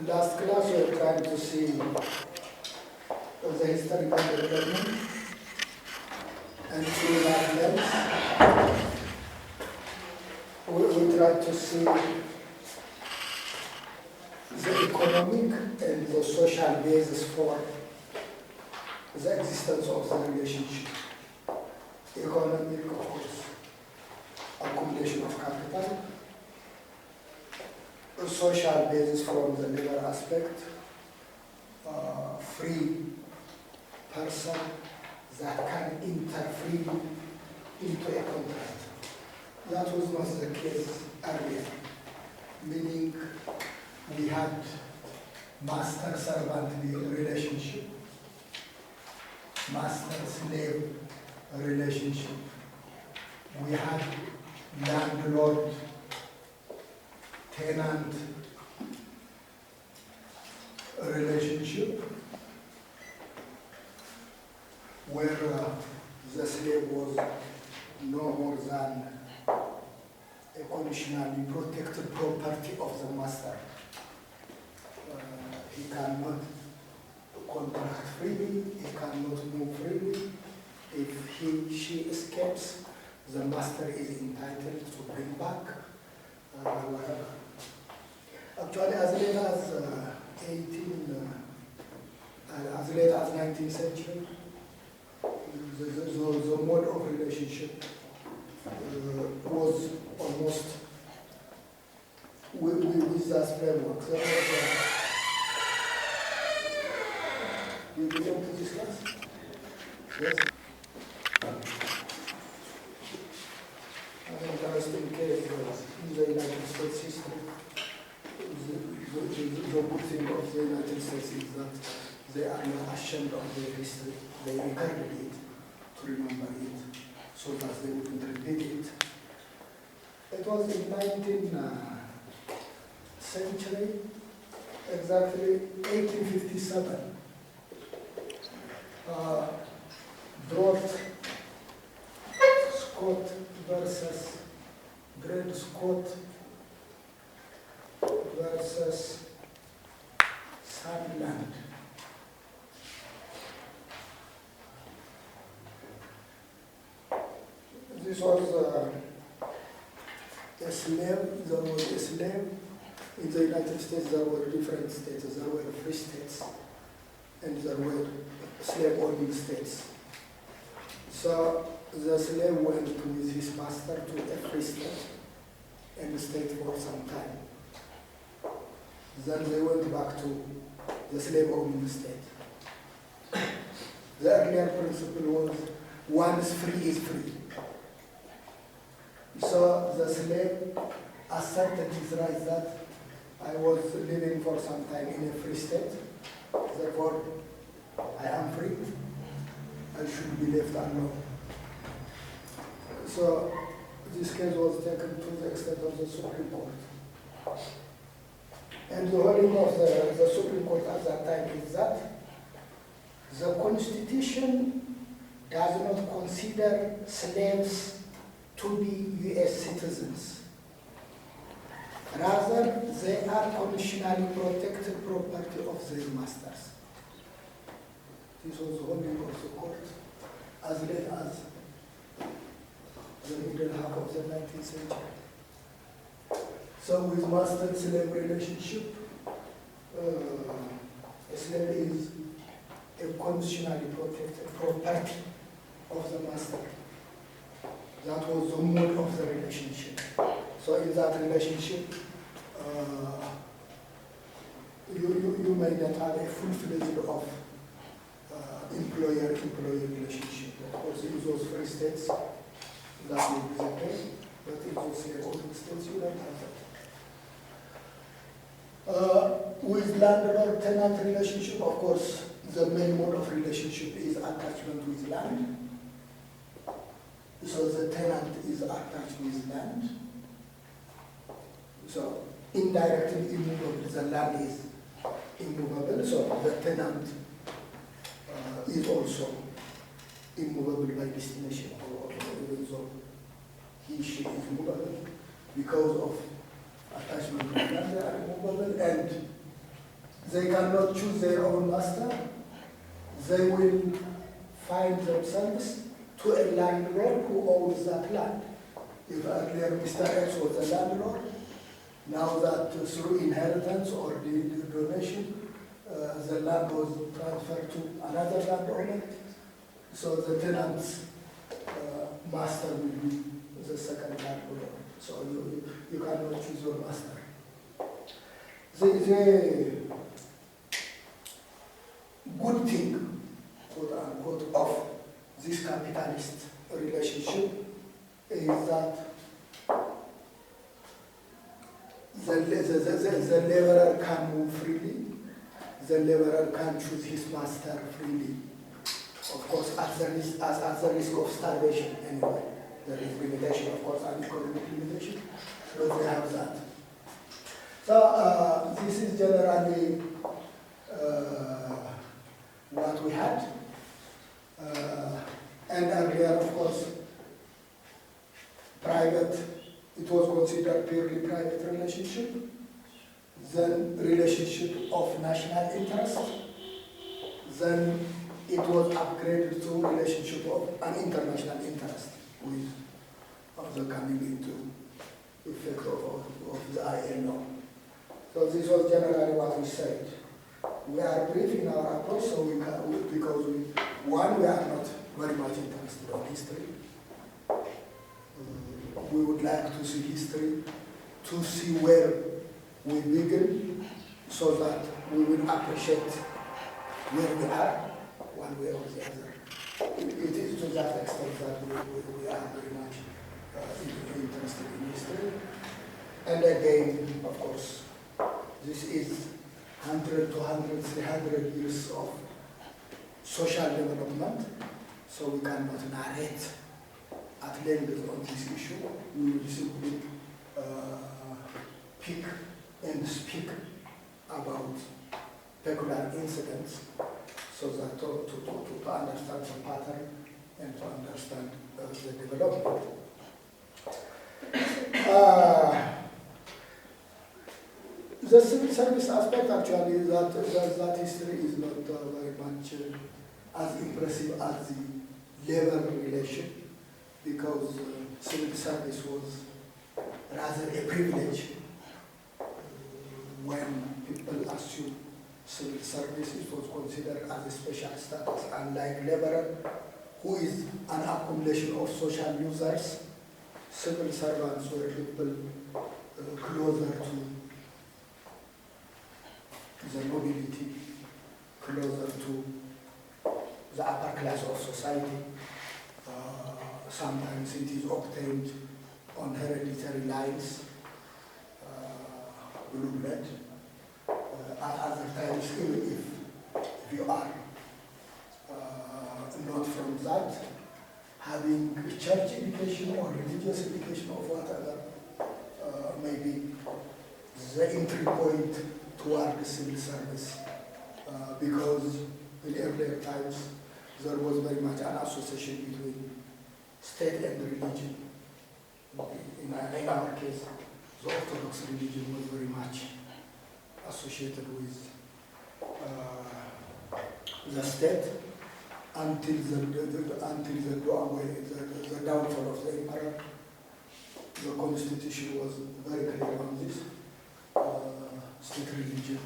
Last class we were trying to see the historical development, and through that lens we tried to see the economic and the social basis for the existence of the relationship. Economic, of course, accumulation of capital. A social basis from the labor aspect, free person that can enter freely into a contract. That was not the case earlier, meaning we had master-servant relationship, master-slave relationship. We had landlord tenant relationship, where the slave was no more than a conditionally protected property of the master. He cannot contract freely, he cannot move freely. If she escapes, the master is entitled to bring back whatever. Actually, as late as as late as 19th century, the mode of relationship was almost with that framework. So, you belong to this class? Yes? An interesting case in the United States history. The good thing of the United States is that they are not ashamed of their history. They recorded it to remember it so that they wouldn't repeat it. It was in 19th century, exactly 1857. Drought Scott versus Dred Scott versus Sandland. This was a slave. There was a slave in the United States. There were different states. There were free states, and there were slave-owning states. So the slave went with his master to a free state and stayed for some time. Then they went back to the slave-owning state. The earlier principle was once free is free. So the slave asserted his right that I was living for some time in a free state, therefore I am free, I should be left alone. So this case was taken to the extent of the Supreme Court. And the holding of the Supreme Court at that time is that the Constitution does not consider slaves to be U.S. citizens. Rather, they are conditionally protected property of their masters. This was the holding of the court as late as the middle half of the 19th century. So with master-slave relationship, a slave is a conditionally protected property of the master. That was the mode of the relationship. So in that relationship, you may not have a full-fledged of employer-employee relationship. Of course, in those free states, that may be the case, but in those slave-owning states, you don't have that. With landlord-tenant relationship, of course, the main mode of relationship is attachment with land. So the tenant is attached with land. So indirectly immovable, the land is immovable, so the tenant is also immovable by destination, or even though he, she is movable because of attachment to land, they are immovable, and they cannot choose their own master. They will find themselves to a landlord who owns that land. If earlier Mr. X was a landlord, now that through inheritance or the donation, the land was transferred to another landowner. So the tenant's master will be the second landlord. So you cannot choose your master. The good thing, quote unquote, of this capitalist relationship is that the laborer can move freely, the laborer can choose his master freely. Of course, at the risk of starvation anyway. There is limitation, of course, and economic limitation, but they have that. So this is generally what we had. And earlier, of course, private, it was considered purely private relationship. Then relationship of national interest. Then it was upgraded to relationship of an international interest with the coming into effect of the ILO. So this was generally what we said. We are brief in our approach, so because we are not very much interested in history. We would like to see history, to see where we begin, so that we will appreciate where we are, one way or the other. It is to that extent that we are very much interested in history. And again, of course, this is 100, 200, 300 years of social development, so we cannot narrate at length on this issue. We will simply pick and speak about peculiar incidents so that to understand the pattern and to understand the development. The civil service aspect, actually, that history is not very much as impressive as the labor relation, because civil service was rather a privilege. When people assumed civil service, it was considered as a special status, unlike laborer, who is an accumulation of social users. Civil servants were people closer to the nobility, closer to the upper class of society. Sometimes it is obtained on hereditary lines, blue blood. At other times, even if you are not from that, having church education or religious education or whatever, maybe the entry point toward the civil service, because in earlier times there was very much an association between state and religion. In our case, the Orthodox religion was very much associated with the state until the downfall of the emperor. The constitution was very clear on this. State religion,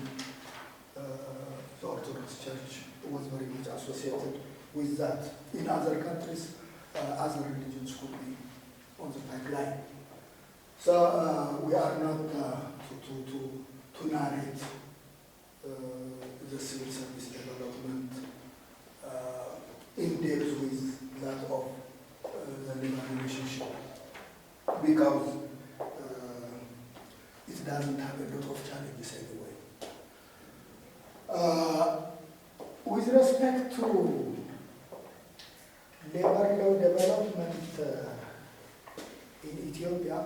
the Orthodox Church was very much associated with that. In other countries, other religions could be on the pipeline. So we are not to narrate the civil service development in depth with that of the labor relationship, because it doesn't have a lot of challenges anyway. With respect to labor law development in Ethiopia,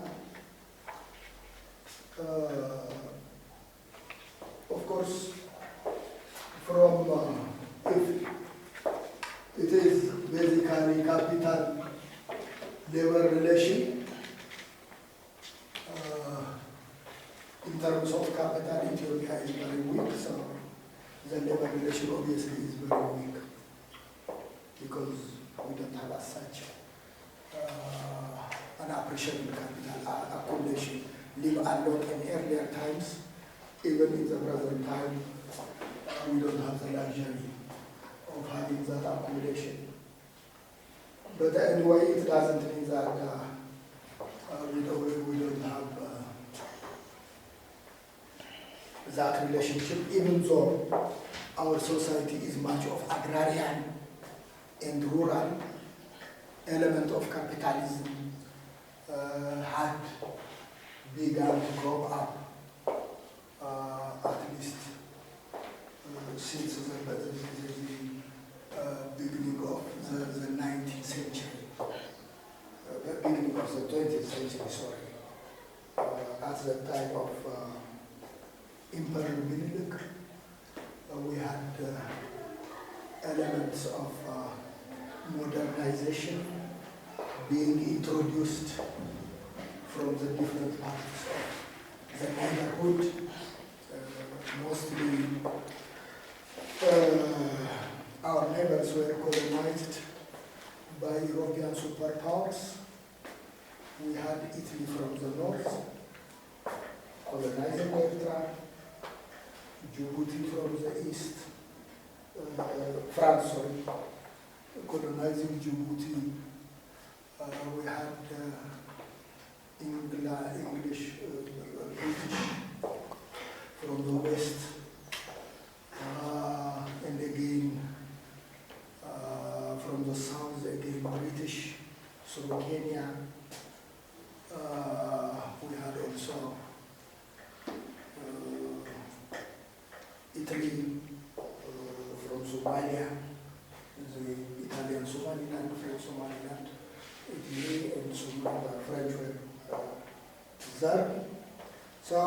of course, from if it is basically capital labor relation, in terms of capital, Ethiopia is very weak. So the labor relation obviously is very weak because we don't have as such an appreciable capital accumulation. Leave alone in earlier times, even in the present time, we don't have the luxury of having that accumulation. But anyway, it doesn't mean that we don't have that relationship, even though our society is much of agrarian and rural. Element of capitalism had begun to grow up, at least since the beginning of the 19th century, beginning of the 20th century, sorry. At the time of Emperor Menelik, we had elements of modernization being introduced from the different parts of the neighborhood, mostly our neighbors were colonized by European superpowers. We had Italy from the north, colonizing Eritrea, Djibouti from the east, France, sorry, colonizing Djibouti. We had English, British from the west, and again from the south, again British through Kenya. We had also Italy from Somalia, the Italian Somaliland, French Somaliland, Italy and Somalia, French were there. So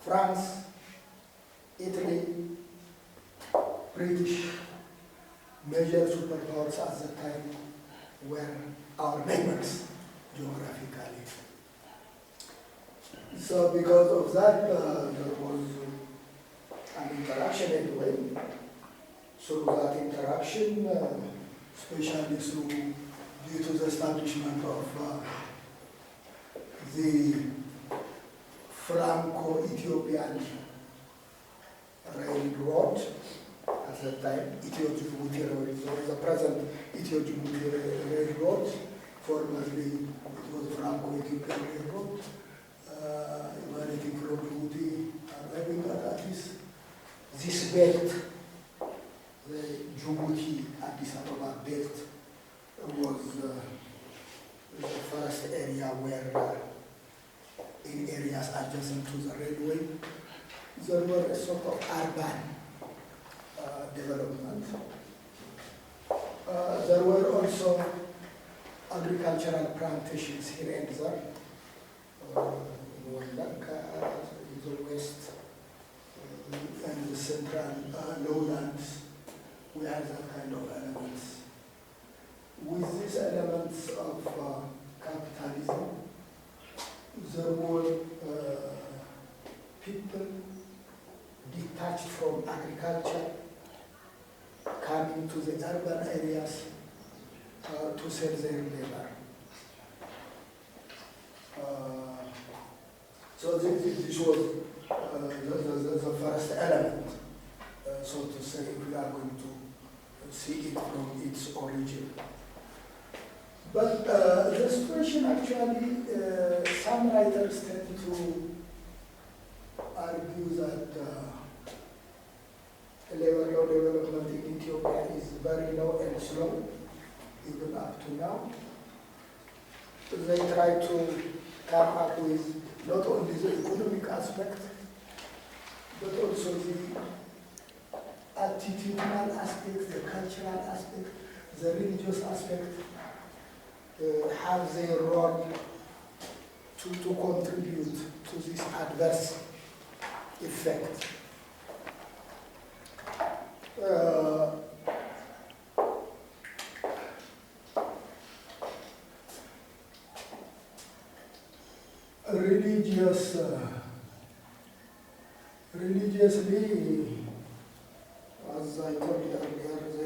France, Italy, British, major superpowers at the time were our neighbors geographically. So because of that, there was an interaction anyway. Through that interaction, especially due to the establishment of the Franco-Ethiopian railroad at that time, Ethio-Djibouti Railroad, the present Ethio-Djibouti Railroad, formerly it was Franco-Ethiopian Railroad, emanating from Djibouti, arriving at least this belt, the Djibouti-Addis Ababa belt, was the first area where, in areas adjacent to the railway, there were a sort of urban development. There were also agricultural plantations here and there, in Lanka, in the west, and the central lowlands. We had that kind of elements. With these elements of capitalism, there were people detached from agriculture coming to the urban areas to sell their labor. So this was the first element, so to say, if we are going to see it from its origin. But the situation actually, some writers tend to argue that labor law development in Ethiopia is very low and slow, even up to now. They try to come up with not only the economic aspect, but also the attitudinal aspect, the cultural aspect, the religious aspect, have their role to contribute to this adverse effect. Religiously, as I told you earlier, the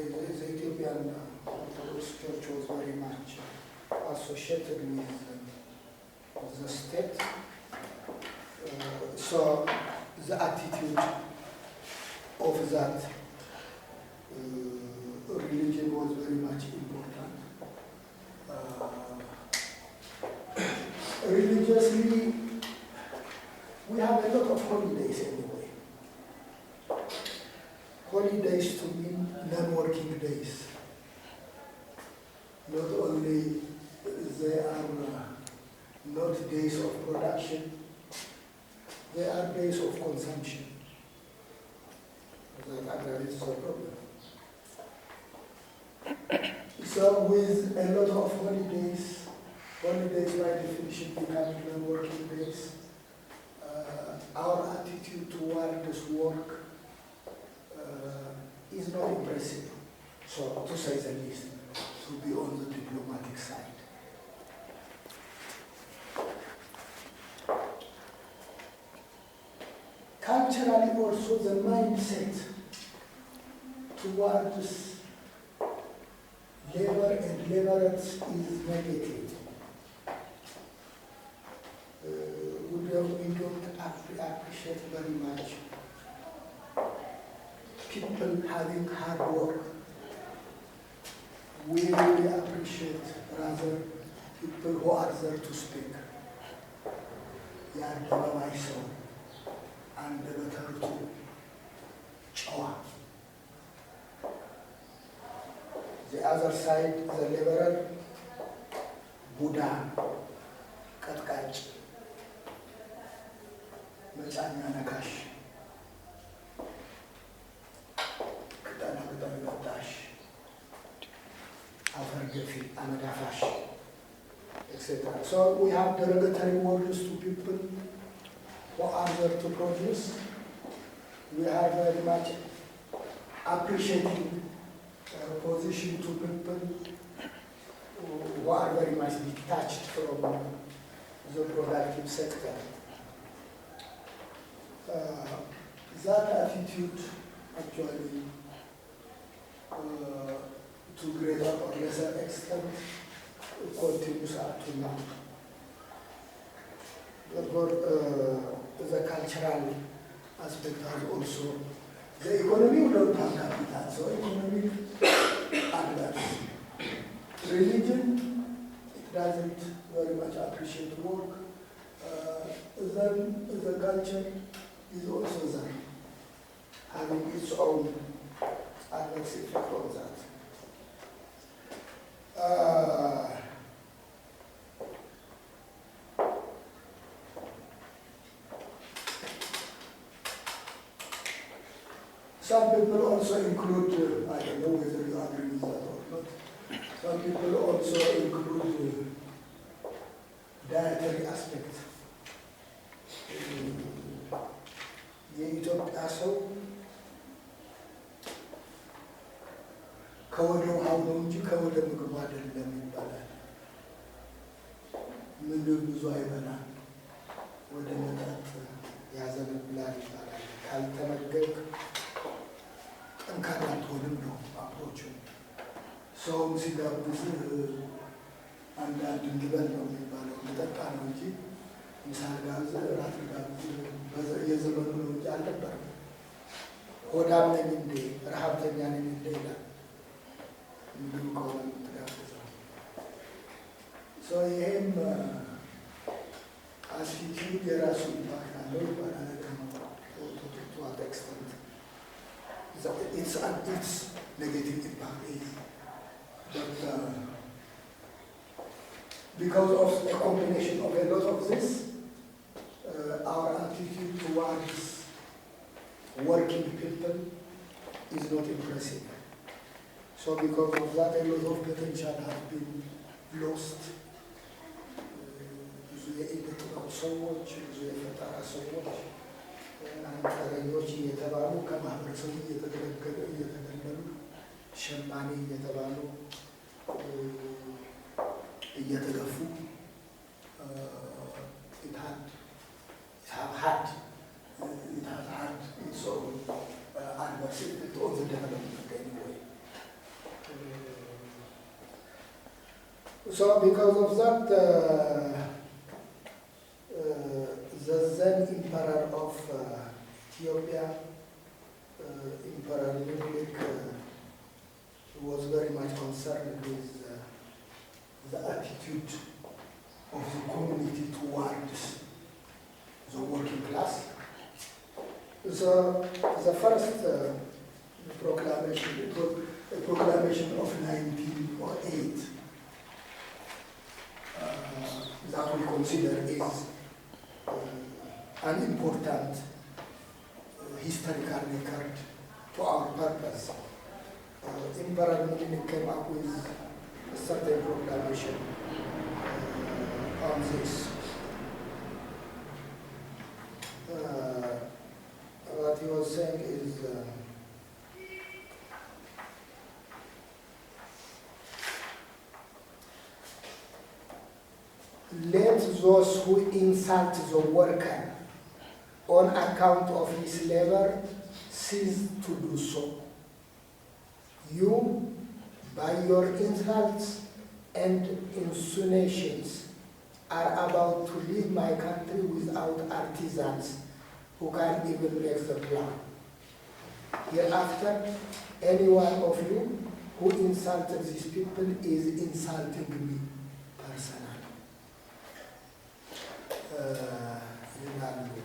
Ethiopian Orthodox Church was very much associated with the state. So the attitude of that religion was very much important. Religiously, we have a lot of holidays anyway. Holidays to mean non-working days. Not only they are not days of production, they are days of consumption. That aggravates the problem. So with a lot of holidays by definition becoming non-working days, our attitude toward this work is not impressive, so to say the least, to be on the diplomatic side. Culturally also the mindset towards labor and laborers is negative. We don't appreciate very much people having hard work. We really appreciate rather people who are there to speak. And the other side, the laborer, Buddha, Katkach, Mechanya Nakash, Katanagadash, Afargafi, Amadafash, etc. So we have derogatory words to people who are there to produce. We are very much appreciating position to people who are very much detached from the productive sector. That attitude actually, to greater or lesser extent, continues up to now. Therefore, the cultural aspect has also, the economy we don't have capital, so economic advance. Religion, it doesn't very much appreciate work. Then the culture is also there, having its own adverse effect on that. Some people also include, I don't know whether you agree with that or not, some people also include dietary aspect. የኢትዮጵያ ሰው ከወደ ውሃው ነው እንጂ ከወደ ምግቡ አይደለም ይባላል። ምግብ ብዙ አይበላም፣ ወደ መጠጥ ያዘነብላል ይባላል። ካልተመገብክ ጠንካራ አትሆንም ነው አፕሮቹ። ሰውም ሲጋብዝ አንዳንድ እንድበል ነው የሚባለው፣ እንጠጣ ነው እንጂ ምሳል ጋብዝ እራት ጋብዝ የዘመኑ ነው እንጂ አልነበረም። ሆዳም ነኝ እንዴ ረሃብተኛ ነኝ እንዴ ይላል ምግብ ከሆነ የምትጋብዘው። ይህም አቲቲዩድ የራሱ ኢምፓክት አለው ይባላል። to what extent its negative impact is, but because of the combination of a lot of this, our attitude towards working people is not impressive. So because of that, a lot of potential has been lost. ብዙ የኢሌክትሮኒክ ሰዎች፣ ብዙ የፈጠራ ሰዎች አንጥረኞች እየተባሉ ከማህበረሰቡ እየተገለሉ ሸማኔ እየተባሉ እየተገፉ it has had its own adverse effect on the development So because of that, the then Emperor of Ethiopia, Emperor Menelik, was very much concerned with the attitude of the community towards the working class. So the first proclamation, it was a proclamation of 1908, that we consider is an important historical record to our purpose. Emperor Menelik came up with a certain proclamation on this. What he was saying is let those who insult the worker on account of his labor cease to do so. You, by your insults and insinuations, are about to leave my country without artisans who can even make the plow. Hereafter, any one of you who insulted these people is insulting me personally.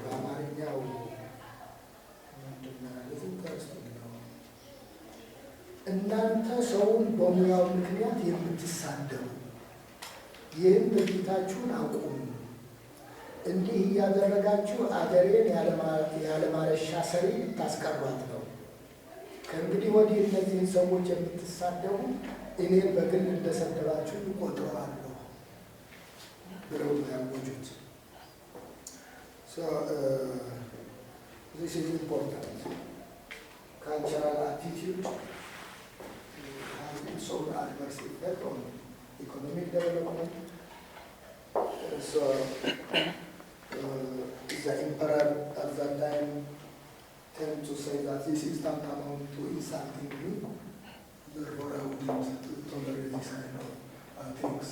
በአማርኛው እናንተ ሰውን በሙያው ምክንያት የምትሳደቡ ይህን ድርጊታችሁን አቁሙ። እንዲህ እያደረጋችሁ አገሬን ያለማረሻ ሰሪ ልታስቀሯት ነው። ከእንግዲህ ወዲህ እነዚህን ሰዎች የምትሳደቡ እኔን በግል እንደሰደባችሁ እቆጥረዋለሁ ብለው ያወጁት። So this is important. Cultural attitude has its own adverse effect on economic development. So the emperor at that time tend to say that this is tantamount to insulting me, therefore I wouldn't tolerate this kind of things.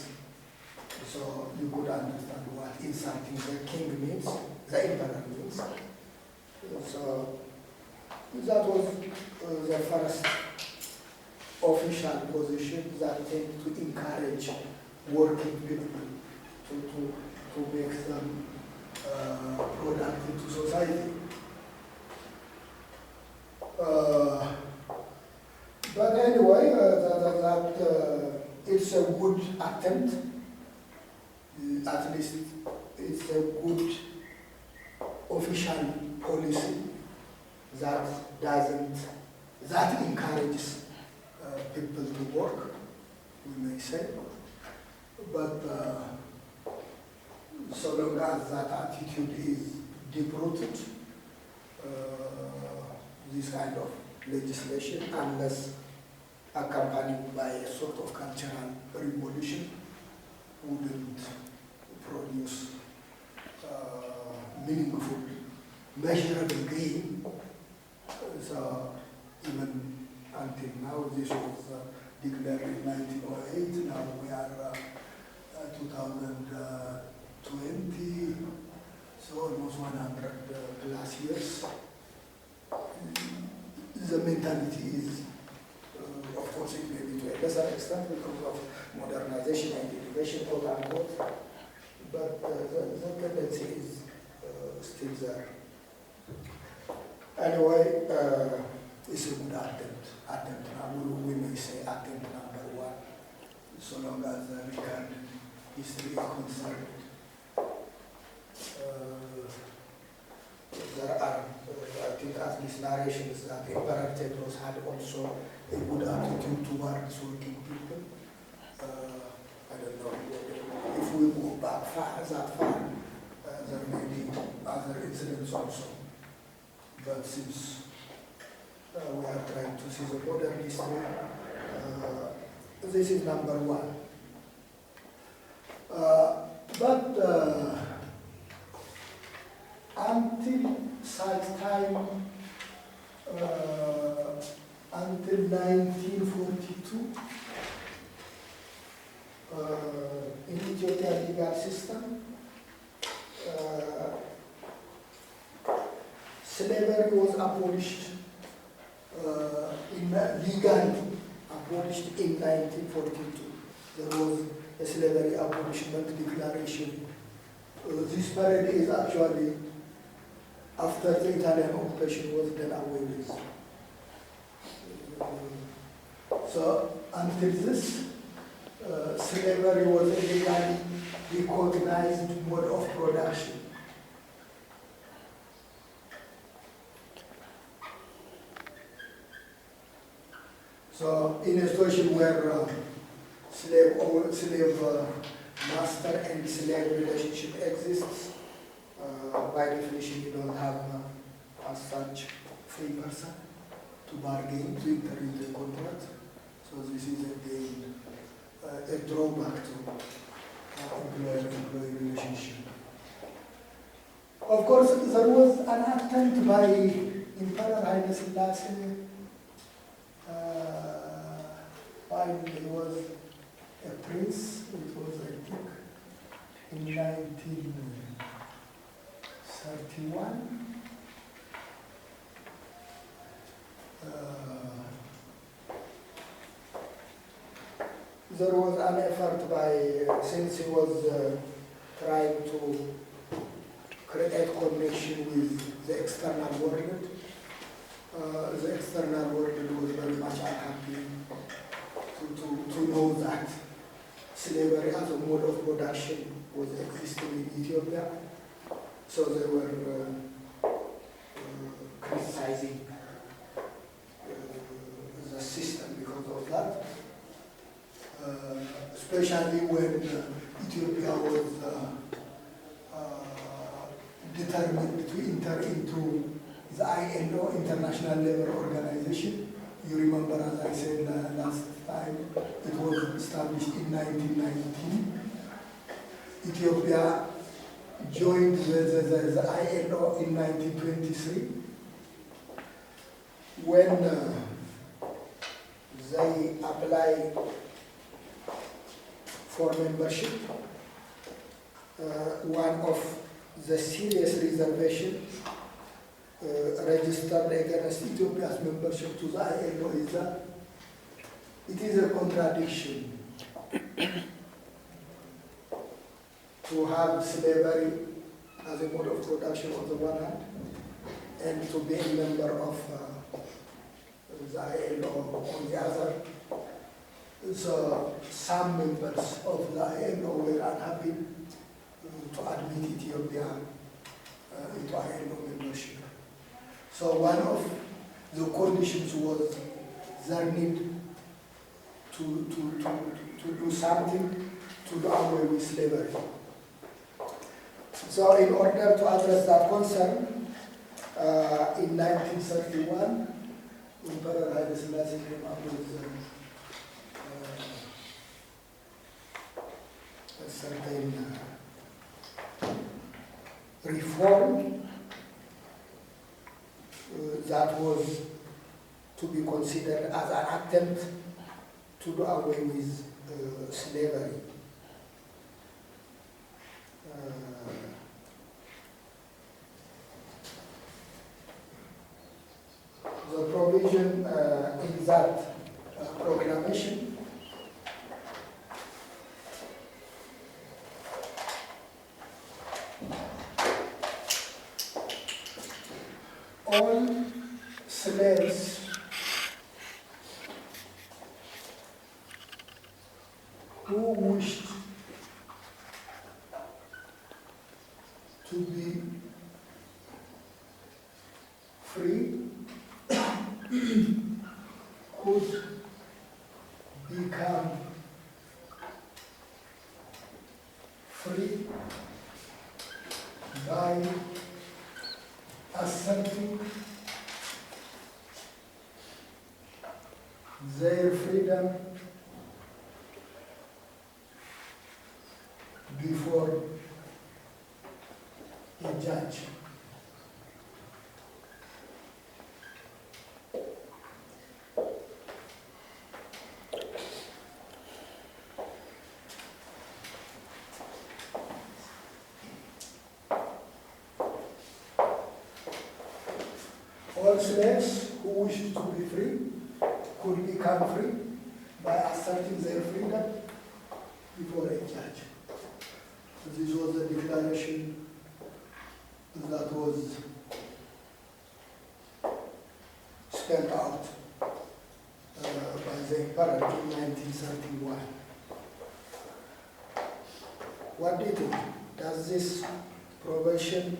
So you could understand what insulting the king means, the emperor means. So that was the first official position that tend to encourage working people to make them productive to society. But anyway, it's a good attempt. At least it's a good official policy that encourages people to work, we may say. But so long as that attitude is deep-rooted, this kind of legislation, unless accompanied by a sort of cultural revolution, wouldn't produce meaningful, measurable gain. So even until now, this was declared in 1908. Now we are 2020, so almost 100 plus years. The mentality is, of course, it may be to a lesser extent because of modernization and innovation, quote unquote, but the tendency is still there. Anyway, it's a good attempt. We may say attempt number one, so long as the record history is concerned. There are, I think, at least narrations that Emperor Tedros had also a good attitude towards working people. I don't know if we go back that far, there may be other incidents also. But since we are trying to see the modern history, this is number one. But until such time, until 1942, in Ethiopian legal system, slavery was abolished, legally abolished in 1942. There was a slavery abolishment declaration. This parade is actually after the Italian occupation was done away with. So until this, slavery was a legally recognized mode of production. So in a situation where slave master and slave relationship exists, by definition you don't have as such free person to bargain, to enter into a contract. So this is again a drawback to employer-employee relationship. Of course, there was an attempt by Emperor Haile Selassie while he was a prince. It was, I think, in 1931. There was an effort by, since he was trying to create connection with the external world, the external world was very much unhappy to know that slavery as a mode of production was existing in Ethiopia. So they were criticizing the system because of that. Especially when Ethiopia was determined to enter into the ILO, International Labour Organization. You remember, as I said last time, it was established in 1919. Ethiopia joined the ILO in 1923. When they applied for membership, one of the serious reservation registered against Ethiopia's membership to the ILO is that it is a contradiction to have slavery as a mode of production on the one hand and to be a member of the ILO on the other. So some members of the ILO were unhappy to admit Ethiopia into ILO membership. So one of the conditions was their need to do something to do away with slavery. So in order to address that concern, in 1931, Emperor Haile Selassie came up with a certain reform that was to be considered as an attempt to do away with slavery. The provision in that proclamation all slaves who wished to be free could become free by asserting their freedom before a judge. all slaves who wished to be free could become free by asserting their freedom before a judge. This was the declaration that was spelled out by the emperor in 1931. What do you think? Does this provision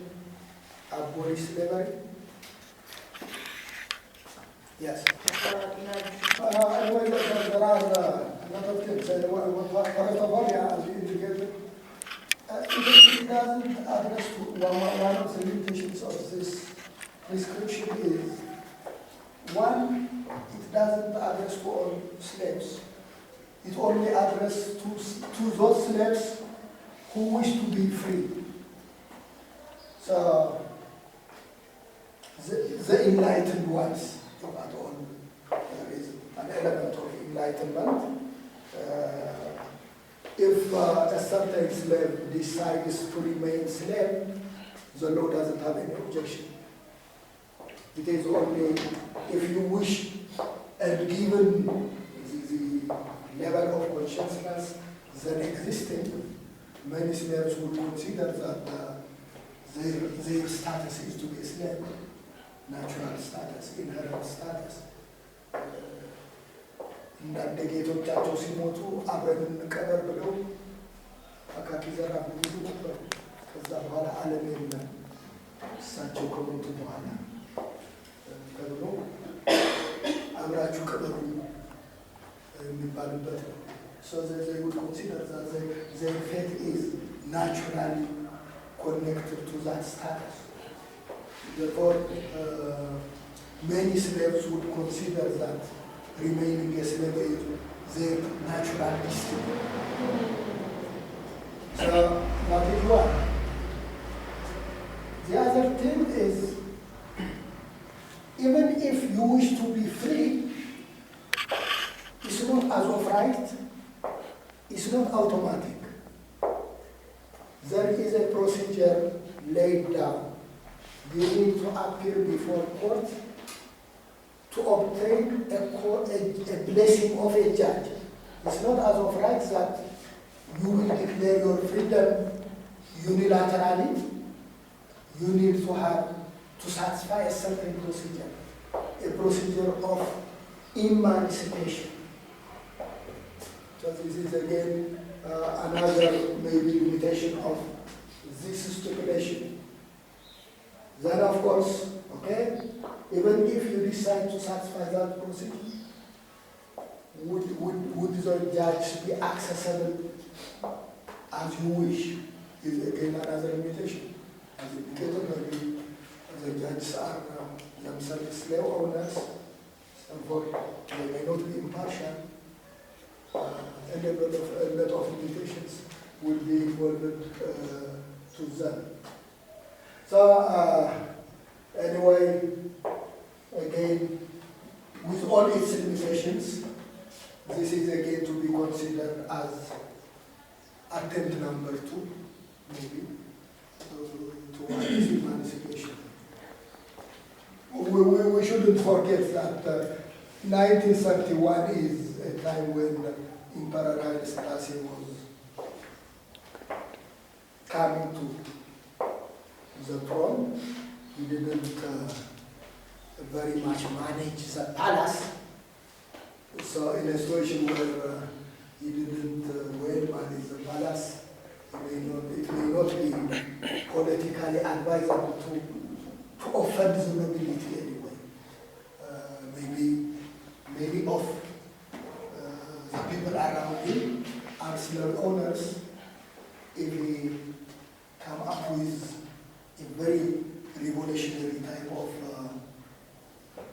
abolish slavery? Yes. Anyway, there are a lot of things. First of all, yeah, as you indicated, it doesn't address one of the limitations of this prescription is, one, it doesn't address to all slaves. It only addresses to those slaves who wish to be free. So, the enlightened ones, if at all, there is an element of enlightenment. If a certain slave decides to remain slave, the law doesn't have any objection. It is only if you wish, and given the level of consciousness then existing, many slaves would consider that their status is to be a slave, natural status, inherent status. እንዳንደ ጌቶቻቸው ሲሞቱ አብረን እንቀበር ብለው አካኪ ዘራፍ ብዙ ነበር። ከዛ በኋላ ዓለም የለም እሳቸው ከሞቱ በኋላ ተብሎ አብራችሁ ቅበሩ የሚባልበት ነው። So they would consider that their fate is naturally connected to that status. Therefore, many slaves would consider that remaining a slave is their natural destiny. So, that is one. The other thing is, even if you wish to be free, it's not as of right, it's not automatic. There is a procedure laid down. You need to appear before court to obtain a blessing of a judge. It's not as of right that you will declare your freedom unilaterally. You need to satisfy a certain procedure, a procedure of emancipation. So this is again another maybe limitation of this stipulation. Then of course, okay, even if you decide to satisfy that procedure, would the judge be accessible as you wish? Is again another limitation. As indicated, maybe the judges are themselves slave owners, therefore they may not be impartial. And a lot of limitations will be involved to them. So anyway, again, with all its limitations, this is again to be considered as attempt number 2, maybe, towards emancipation. We shouldn't forget that 1931 is a time when Emperor Haile Selassie was coming to the throne. He didn't very much manage the palace. So in a situation where he didn't well manage the palace, it may not be politically advisable to offend the nobility anyway. Maybe of the people around him are slave owners. If he come up with a very revolutionary type of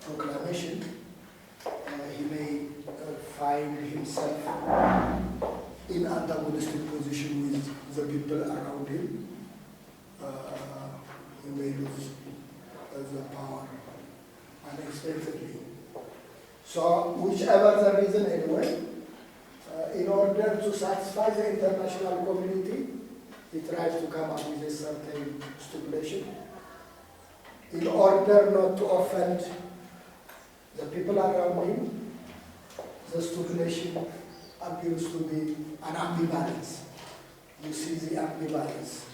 proclamation, he may find himself in antagonistic position with the people around him. He may lose the power unexpectedly. So, whichever the reason anyway, in order to satisfy the international community, he tries to come up with a certain stipulation. in order not to offend the people around him, the stipulation appears to be an ambivalence. You see the ambivalence.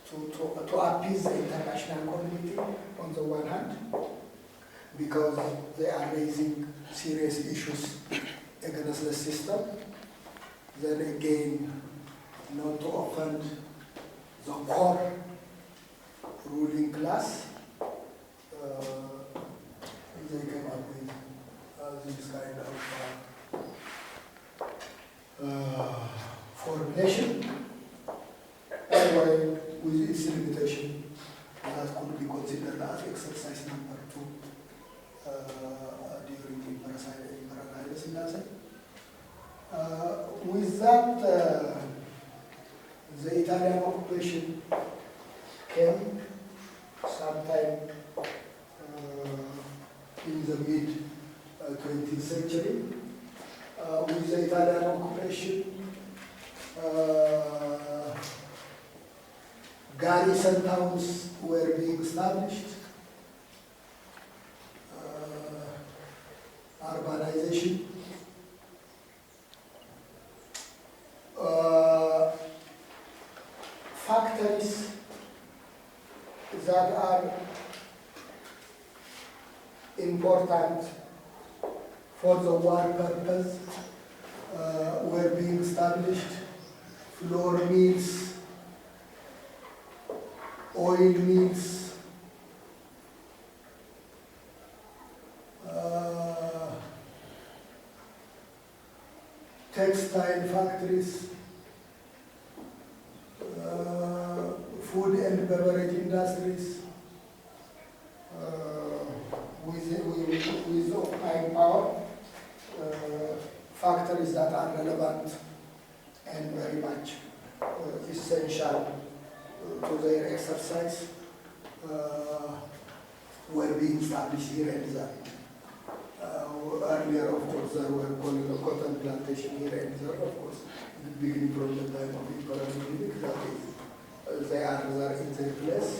To appease the international community on the one hand, because they are raising serious issues against the system. Then again, not to offend the core ruling class. They came up with this kind of formulation. Anyway, with its limitation, that could be considered as exercise number 2 during Imperial Haile Selassie. With that, the Italian occupation came sometime in the mid-20th century. With the Italian occupation, garrison towns were being established, urbanization, factories that are important for the war purpose were being established, flour mills, oil mills, textile factories, food and beverage industries, with occupying power, factories that are relevant and very much essential to their exercise were being established here and there. Earlier, of course, there were cotton plantation here and there, of course, beginning from the time of Imperial Republic, that is, they are there in their place.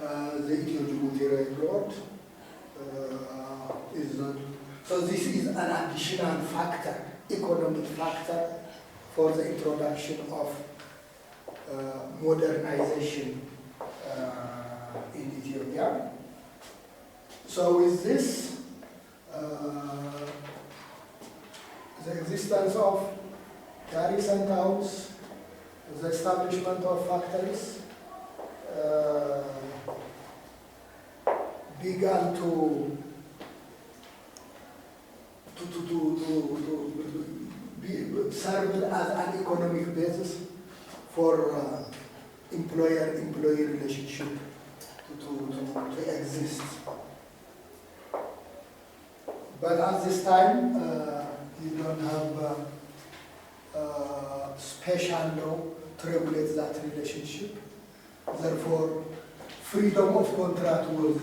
The Ethio-Djibouti Railroad is not. So this is an additional factor, economic factor, for the introduction of modernization in Ethiopia. So with this, the existence of garrison towns, the establishment of factories began to be served as an economic basis for employer-employee relationship to exist. But at this time, you don't have special law to regulate that relationship. Therefore, freedom of contract was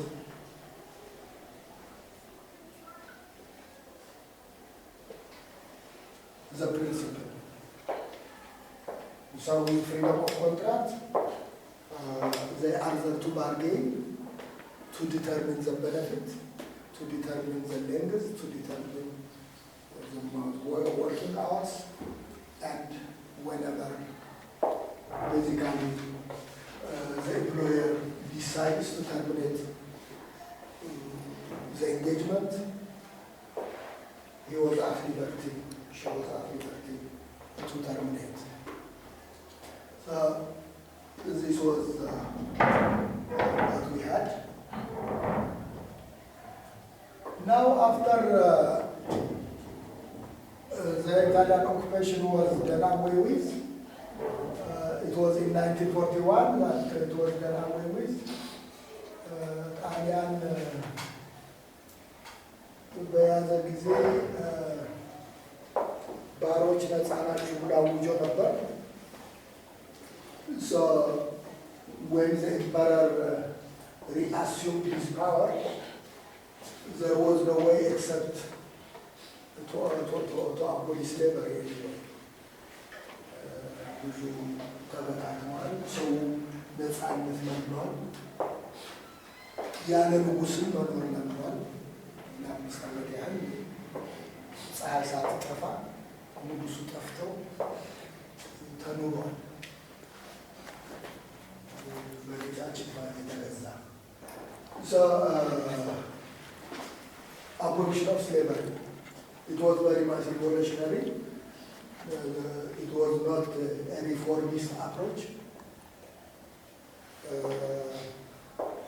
the principle. So with freedom of contract, they are there to bargain, to determine the benefit, to determine the length, to determine the working hours, and whenever basically the employer decides to terminate the engagement, he was at liberty, she was at liberty to terminate. So this was what we had. Now, after the Italian occupation was done away with, it was in 1941 that it was done away with. ጣሊያን በያዘ ጊዜ ባሮች ነፃ ናችሁ ብሎ አውጆ ነበር። So when the emperor reassumed his power, there was no way except to abolish slavery anyway. ብዙ ተበታትነዋል። ሰው ነፃነት መጥቷል። ያለ ንጉስም መኖር ለምዷል። ለአምስት ዓመት ያህል ፀሐይ ሳትጠፋ ንጉሱ ጠፍተው ተኑሯል። በጌታችን የተገዛ abolition of slavery. It was very much revolutionary. It was not a reformist approach.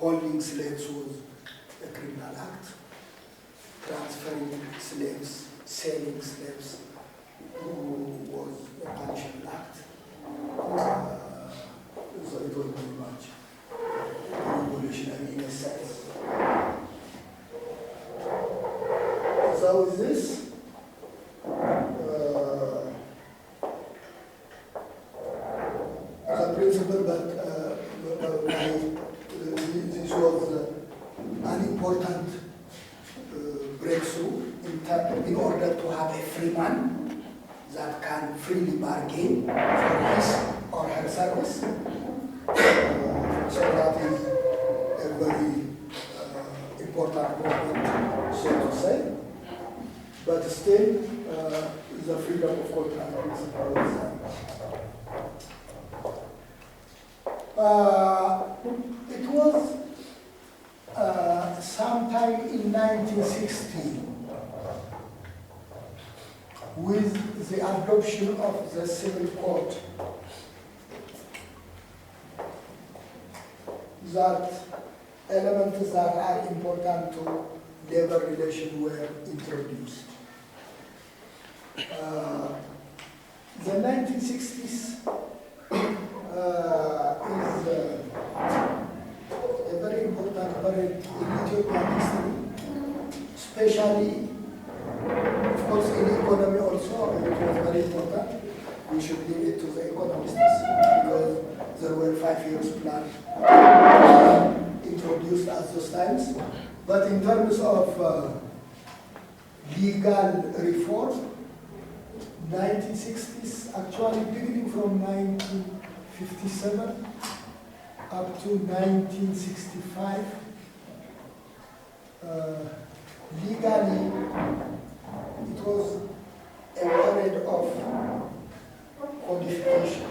Holding slaves was a criminal act. Transferring slaves, selling slaves was a punishable act. So it was very much revolutionary in a sense. So is this the principle that this was an important breakthrough in order to have a free man that can freely bargain for his or her service. So that is a very important movement, so to say. But still, the freedom of contract principle is it was sometime in 1960 with the adoption of the Civil Code that elements that are important to labor relations were introduced. The 1960s is a very important period in Ethiopian history, especially, of course, in economy also. It was very important. We should leave it to the economists because there were 5 years plan introduced at those times. But in terms of legal reform, 1960s, actually beginning from 1957 up to 1965, legally it was a period of codification.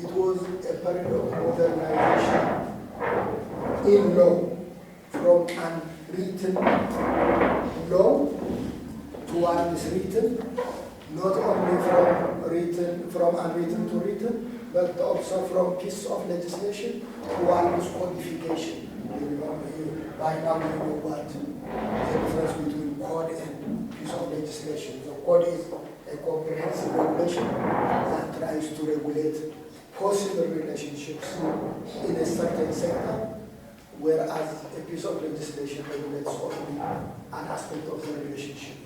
It was a period of modernization in law, from unwritten law to one is written, not only from unwritten to written, but also from piece of legislation to one is codification. By now you know what the difference between code and piece of legislation. The code is a comprehensive regulation that tries to regulate possible relationships in a certain sector, whereas a piece of legislation regulates only an aspect of the relationship.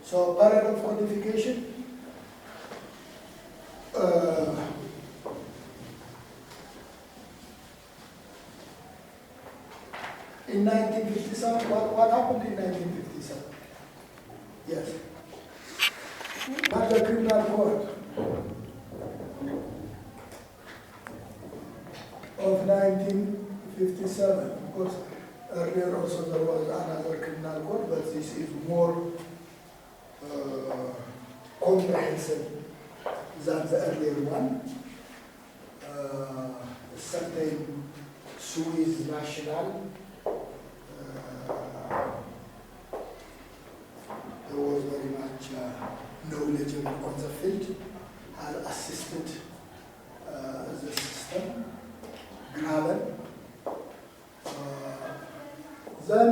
So, period of codification, in 1957, what happened in 1957? Yes. Not the criminal code of 1957. Of course, earlier also there was another criminal code, but this is more comprehensive than the earlier one. Certain Swiss national who was very much knowledgeable on the field, had assisted the system, Graben. Then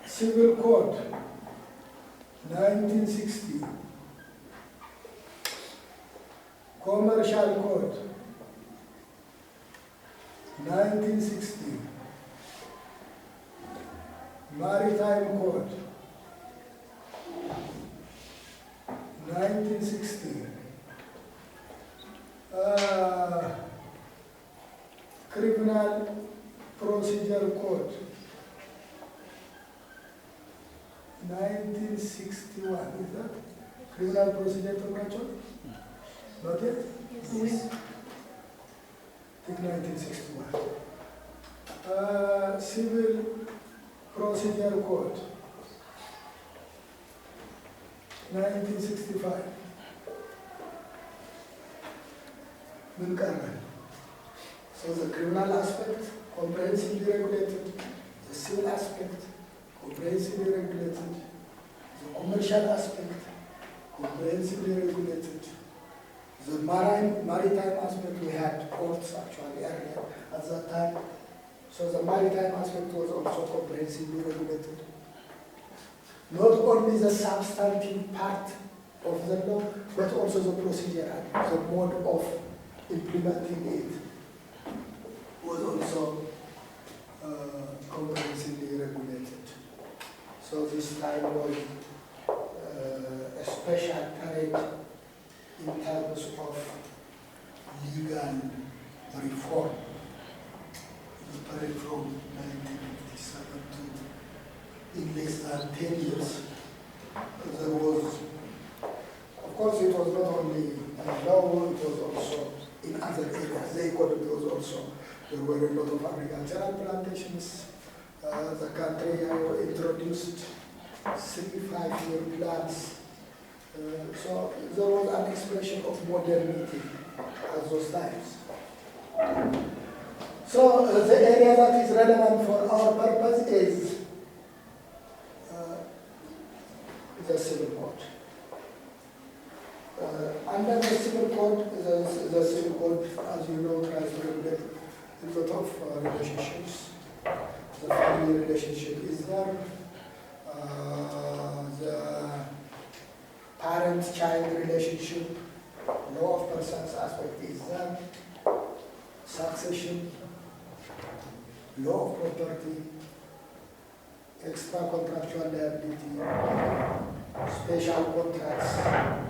Civil Code, 1960. Commercial Code, 1960. Maritime Code, 1960. Criminal Procedure Code, 1961. Is that Criminal Procedure Code? Not yet? Yes. I think 1961. Civil Procedure Code, 1965. So the criminal aspect, comprehensively regulated, the civil aspect, comprehensively regulated, the commercial aspect, comprehensively regulated, the maritime aspect, we had courts actually earlier at that time. So the maritime aspect was also comprehensively regulated. Not only the substantive part of the law, but also the procedure, the mode of implementing it was also comprehensively regulated. So this time was a special period in terms of legal reform. The period from 1957 to in less than 10 years. There was, of course, it was not only in law, it was also in other areas. The economy was also, there were a lot of agricultural plantations. The country introduced 3 5-year plans. So there was an expression of modernity at those times. So the area that is relevant for our purpose is the civil code. Under the civil code, the civil code, as you know, tries to regulate a lot of relationships. The family relationship is there. The parent-child relationship, law of persons aspect is there. Succession, law of property, extra-contractual liability, special contracts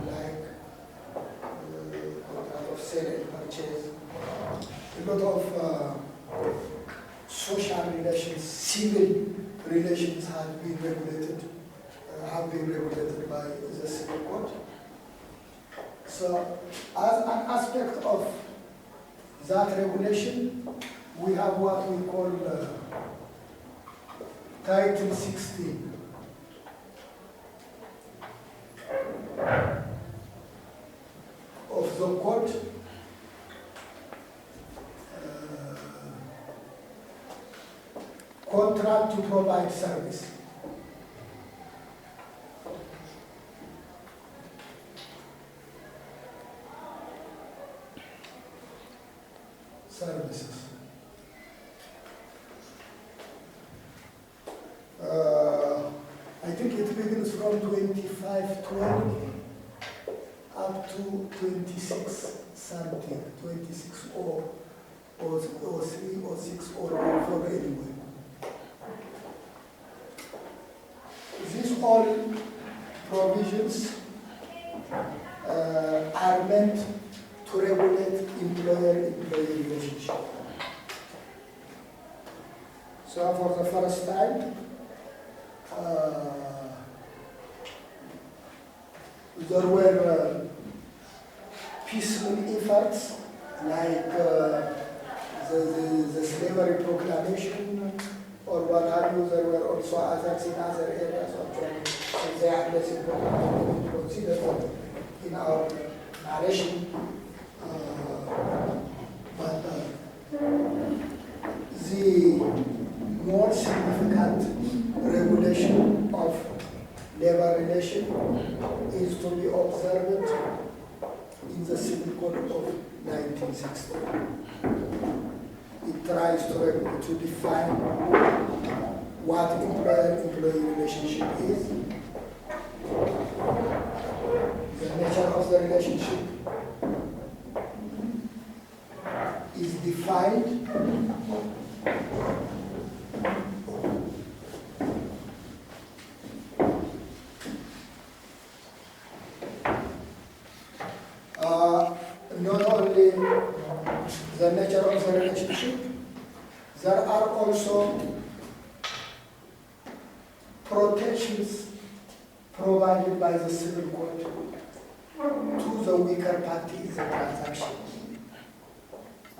like contract of sale and purchase, a lot of social relations, civil relations have been regulated by the civil code. So, as an aspect of that regulation, we have what we call Title 16. Of the code, contract to provide service. Services. I think it begins from 2520 up to 2630, 26 or 3 or 6 or 4 anyway. These all provisions are meant to regulate employer-employee relationship. So for the first time, there were peaceful efforts like the slavery proclamation or what have you. There were also others in other areas actually. So they are less important to consider in our narration. But the more significant regulation of labor relation is to be observed in the Civil Code of 1960. It tries to define what employer-employee relationship is, the nature of the relationship is defined, not only the nature of the relationship, there are also protections provided by the Civil Code to the weaker party in the transaction.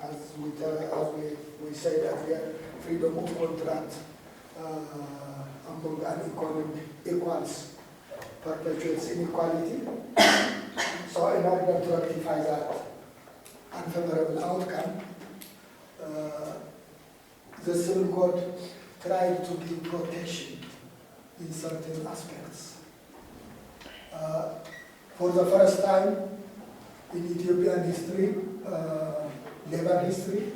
As we said earlier, freedom of contract among unequal equals perpetuates inequality. So in order to rectify that unfavorable outcome, the Civil Code tried to give protection in certain aspects. For the first time in Ethiopian history, labor history,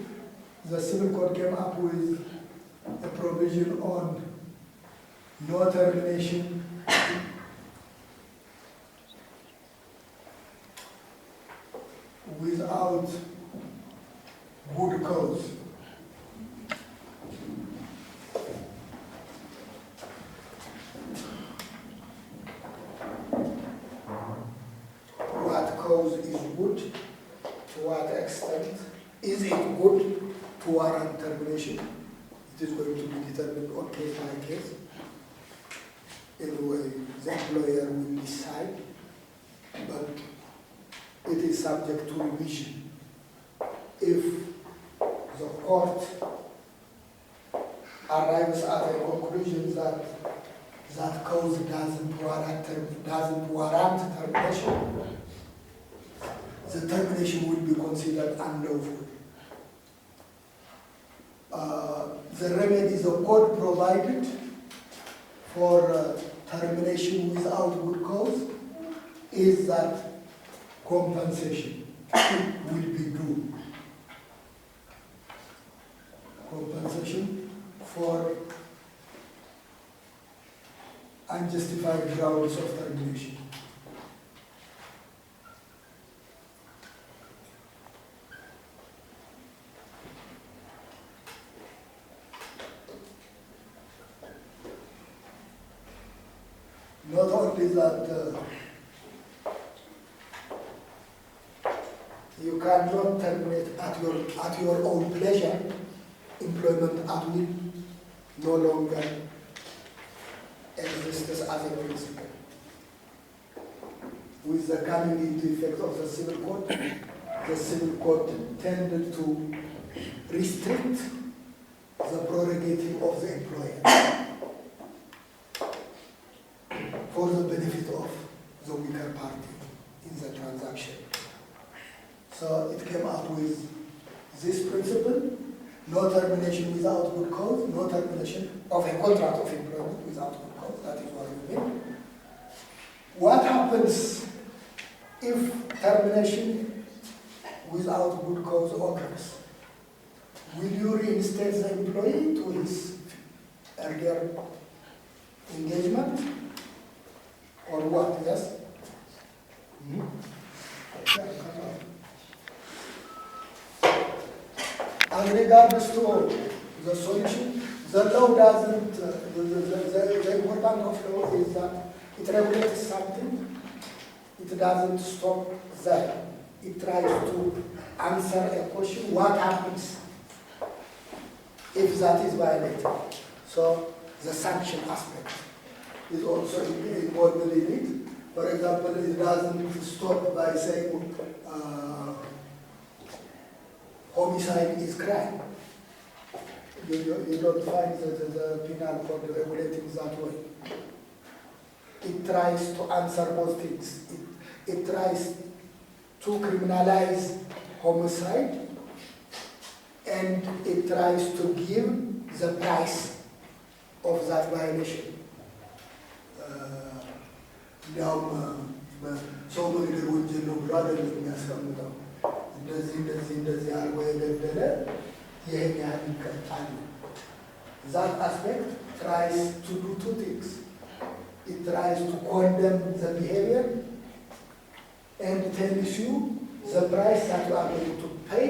the Civil Code came up with a provision on no termination without good cause. What cause is good? To what extent? Is it good to warrant termination? It is going to be determined on case by case. Anyway, the employer will decide, but it is subject to revision. If the court arrives at a conclusion that that cause doesn't warrant termination, the termination will be considered unlawful. The remedies the code provided for termination without good cause is that compensation will be due. Compensation for unjustified grounds of termination. Not only that, you cannot terminate at your own pleasure. Employment at will no longer exists as a principle. With the coming into effect of the Civil Code tended to restrict the prerogative of the employer for the benefit of the weaker party in the transaction. So it came up with this principle: no termination without good cause, no termination of a contract of employment without good cause. That is what we mean. What happens if termination without good cause occurs? Will you reinstate the employee to his earlier engagement? Or what? Yes? As regards to the solution, the law doesn't, the important of law is that it regulates something, it doesn't stop there. It tries to answer a question: what happens if that is violated? So the sanction aspect is also involved in it. For example, it doesn't stop by saying homicide is crime. You don't find the penal code regulating that way. It tries to answer both things. It tries to criminalize homicide, and it tries to give the price of that violation. እንዲያውም ሰው በግድር ወንጀል ነው ብሎ አይደለም የሚያስቀምጠው። እንደዚህ አድርጎ የገደለ ይህን ያህል ይቀጣል። That aspect tries to do two things. It tries to condemn the behavior and tells you the price that you are going to pay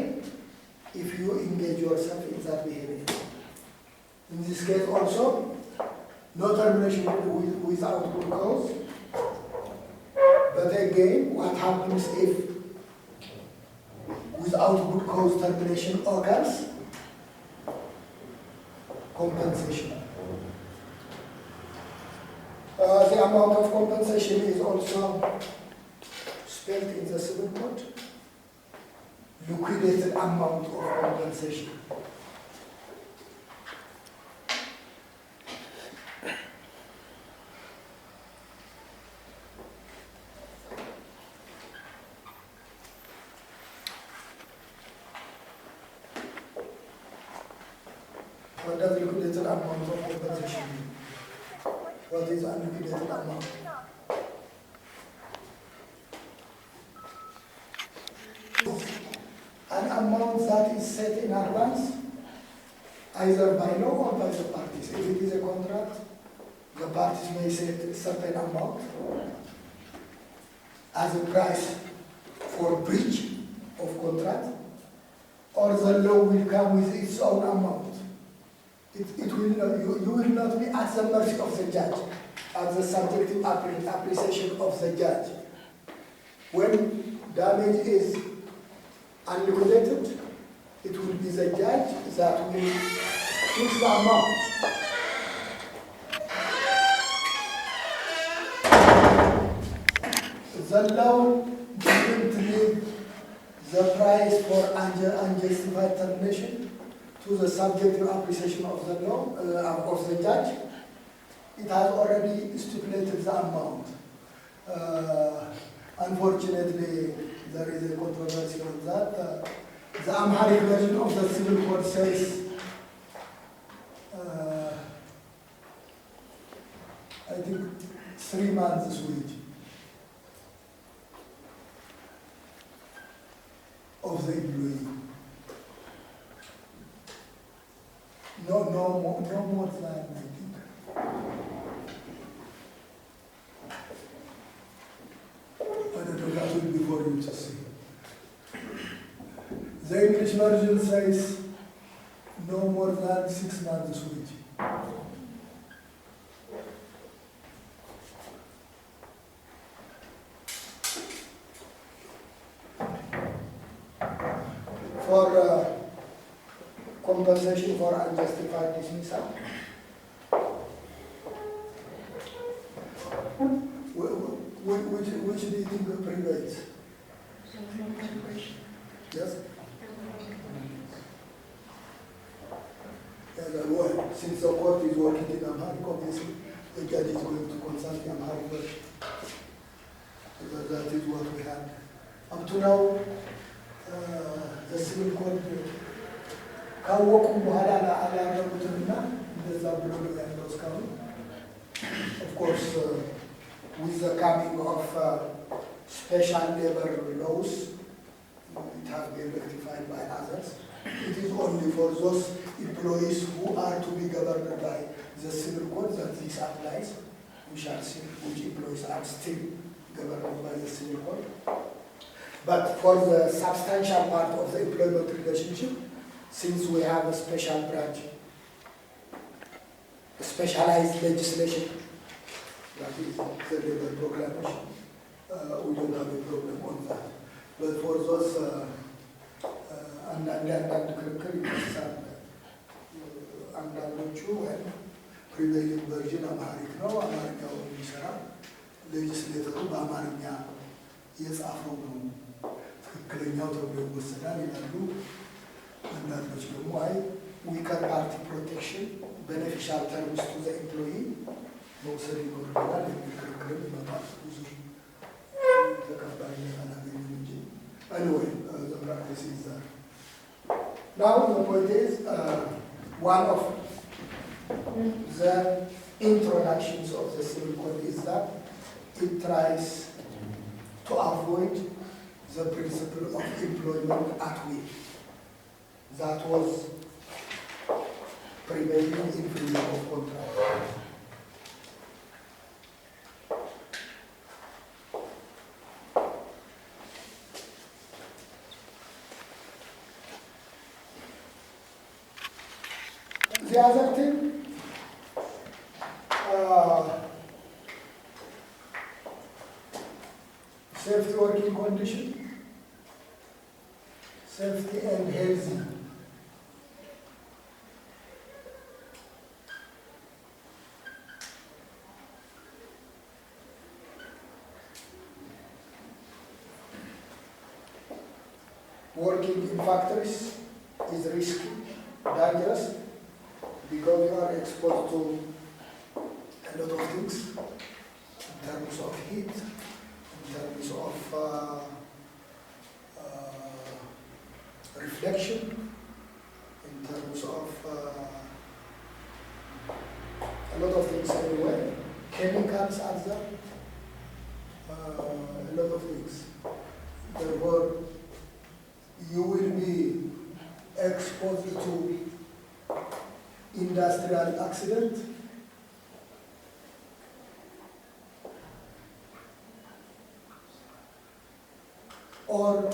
if you engage yourself in that behavior. In this case also, no termination without good cause. But again, what happens if without good cause termination occurs? Compensation. The amount of compensation is also spelled in the Civil Code. Liquidated amount of compensation. What does liquidated amount of compensation mean? What is unliquidated amount? An amount that is set in advance, either by law or by the parties. If it is a contract, the parties may set a certain amount as a price for breach of contract, or the law will come with its own amount. It will not, you will not be at the mercy of the judge, at the subjective appreciation of the judge. When damage is unliquidated, it will be the judge that will fix the amount. The law didn't leave the price for unjustified termination to the subjective appreciation of the law, of the judge. It has already stipulated the amount. Unfortunately, there is a controversy on that. The Amharic version of the civil code says, I think 3 months wage of the employee. No more than, I think. I don't know, that will be for you to see. The English version says no more than 6 months wage. For compensation for unjustified dismissal, which do you think prevails? Yes? Well, since the court is working in Amharic, obviously the judge is going to consult the Amharic version. That is what we had. Up to now, the civil court ካወቁም በኋላ አላረጉትምና እንደዛ ብሎ ነው ያለው እስካሁን። Of course, with the coming of special labor laws, it has been rectified by others. It is only for those employees who are to be governed by the civil code that this applies. We shall see which employees are still governed by the civil code. But for the substantial part of the employment relationship, since we have a special branch, a specialized legislation, that is the labor proclamation, we don't have a problem on that. But for those አንዳንድ ክርክር ይነሳል። አንዳንዶቹ ፕሪቬይሊንግ ቨርዥን አማሪክ ነው፣ አማርኛው የሚሰራ ሌጅስሌተሩ በአማርኛ የጻፈው ነው ትክክለኛው ተብሎ ይወሰዳል ይላሉ። አንዳንዶች ደግሞ አይ ዊከር ፓርቲ ፕሮቴክሽን ቤኔፊሻል ተርምስ ቱ ዘ ኤምፕሎይ መውሰድ ይኖርብናል የሚል ክርክርም ይመጣል። ብዙ ተቀባይነት አላገኙም እንጂ anyway, the practice is there. Now the point is, one of the introductions of the civil code is that it tries to avoid the principle of employment at will. That was prevailing in freedom of contract. The other thing, safety working condition, safety and healthy. Working in factories is risky, dangerous, because you are exposed to a lot of things in terms of heat, in terms of reflection, in terms of chance are there? A lot of things. Therefore, you will be exposed to industrial accident, or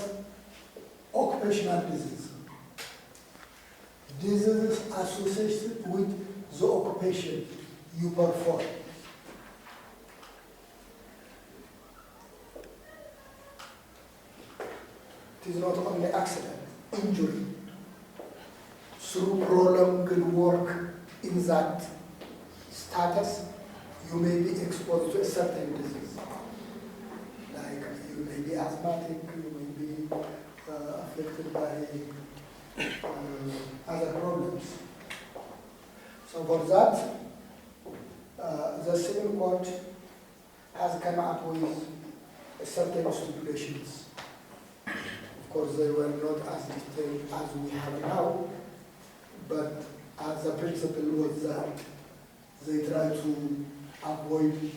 occupational disease. Diseases associated with the occupation you perform. It is not only accident, injury. Through prolonged work in that status, you may be exposed to a certain disease. Like you may be asthmatic, you may be affected by other problems. So for that, the Civil Code has come up with certain stipulations. Of course, they were not as detailed as we have now, but as the principle was that they try to avoid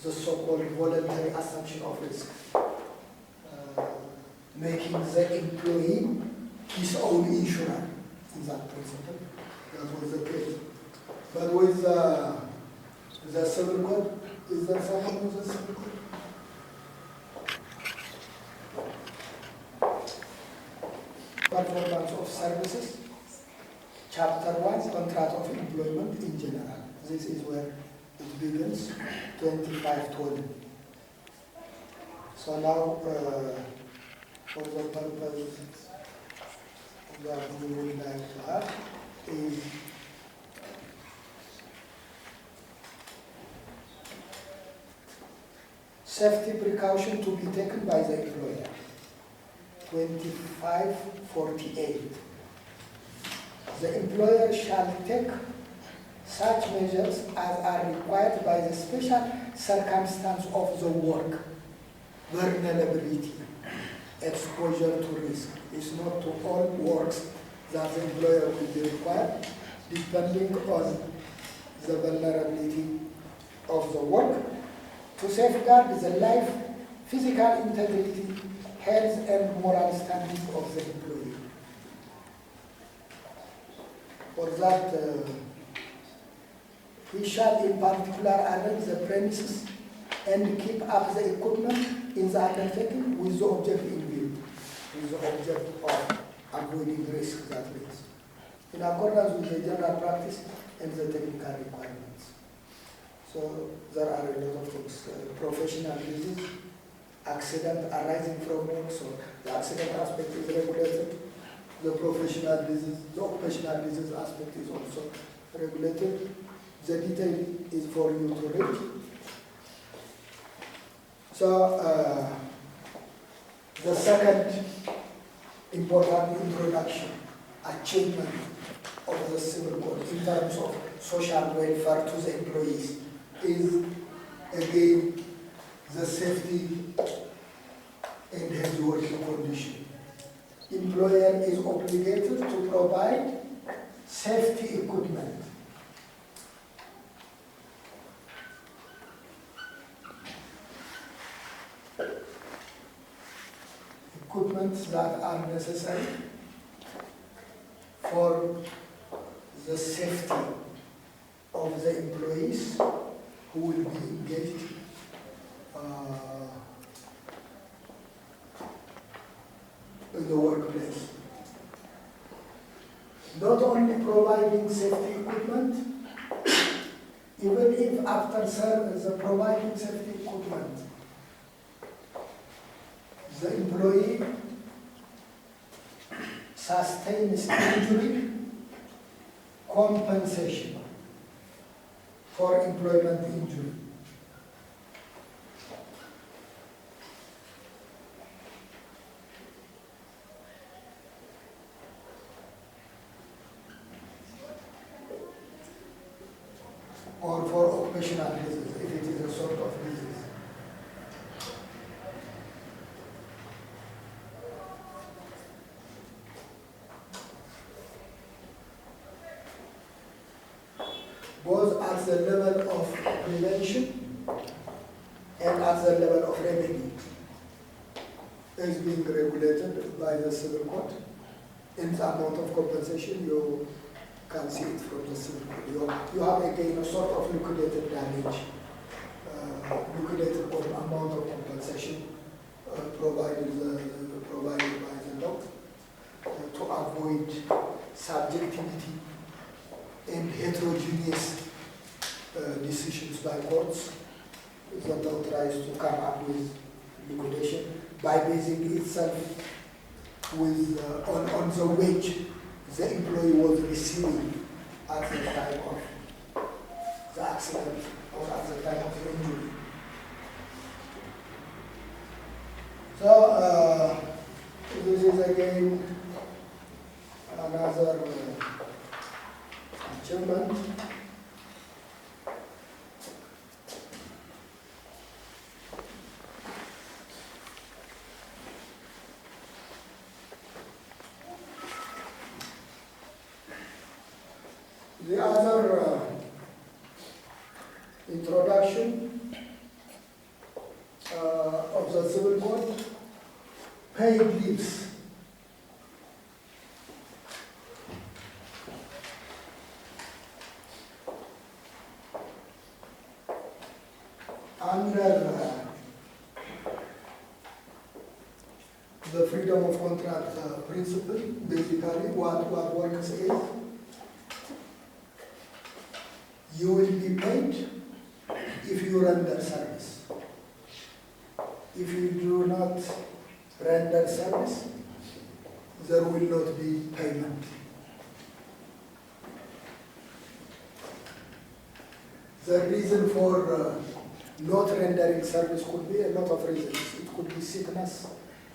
the so-called voluntary assumption of risk, making the employee his own insurer in that principle. That was the case. But with the Civil Code, is there someone with the Civil Code? Performance of services. Chapter 1, Contract of Employment in general. This is where it begins, 2520. So now, for the purpose that we would like to have is safety precaution to be taken by the employer, 2548. The employer shall take such measures as are required by the special circumstance of the work, vulnerability, exposure to risk. It's not to all works that the employer will be required, depending on the vulnerability of the work, to safeguard the life, physical integrity, health, and moral standing of the employee. For that, he shall in particular arrange the premises and keep up the equipment in the undertaking with the object in view, with the object of avoiding risk that means, in accordance with the general practice and the technical requirements. So there are a lot of things. Professional disease, accident arising from work, so the accident aspect is regulated. The professional disease, the occupational disease aspect is also regulated. The detail is for you to read. So the second important introduction, achievement of the Civil Code in terms of social welfare to the employees is again the safety and his working condition. Employer is obligated to provide safety equipment. Equipment that are necessary for the safety of the employees who will be engaged in the workplace. Not only providing safety equipment, even if after service, providing safety equipment, the employee sustains injury, compensation for employment injury. Or for occupational disease, if it is a sort of disease. Both at the level of prevention and at the level of remedy is being regulated by the civil code. In the amount of compensation, you can see it from the civil code. You have again a sort of liquidated damage, liquidated amount of compensation provided by the law to avoid subjectivity and heterogeneous decisions by courts. The law tries to come up with liquidation by basing itself with on the wage the employee was receiving at the time of the accident or at the time of the injury. So this is again another achievement. The other introduction of the civil code, paid leaves. Under the freedom of contract principle, basically what works is, you will be paid if you render service. If you do not render service, there will not be payment. The reason for not rendering service could be a lot of reasons. It could be sickness,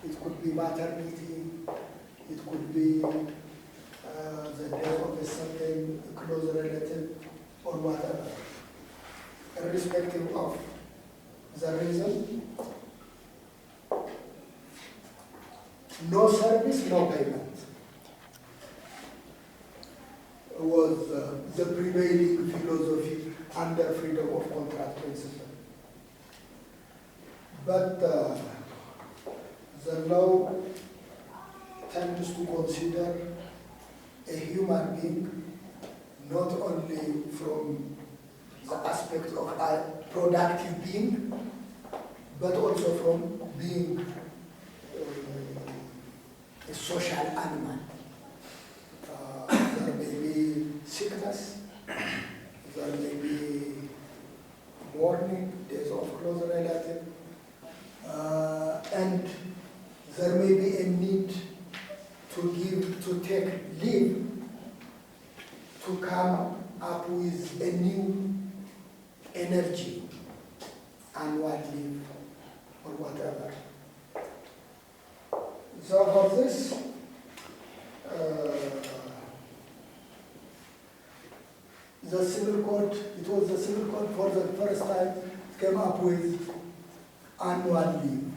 it could be maternity, it could be the death of a certain close relative, or whatever. Irrespective of the reason, no service, no payment was the prevailing philosophy under freedom of contract principle. But the law tends to consider a human being not only from the aspect of a productive being, but also from being a social animal. There may be sickness, there may be mourning, death of close relative, and there may be a need to take leave to come up with a new energy, annual leave, or whatever. So for this, the civil code, it was the civil code for the first time came up with annual leave,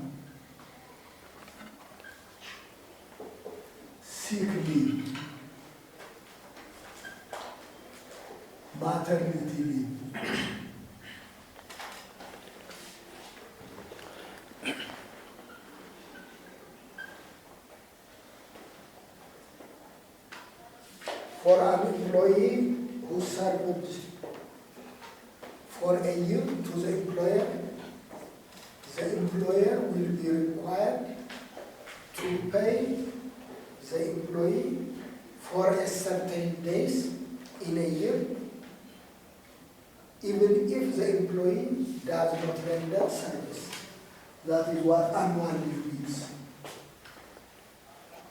sick leave, maternity leave. For an employee who served for a year to the employer will be required to pay the employee for a certain days in a year, even if the employee does not render service. That is what annual leave means.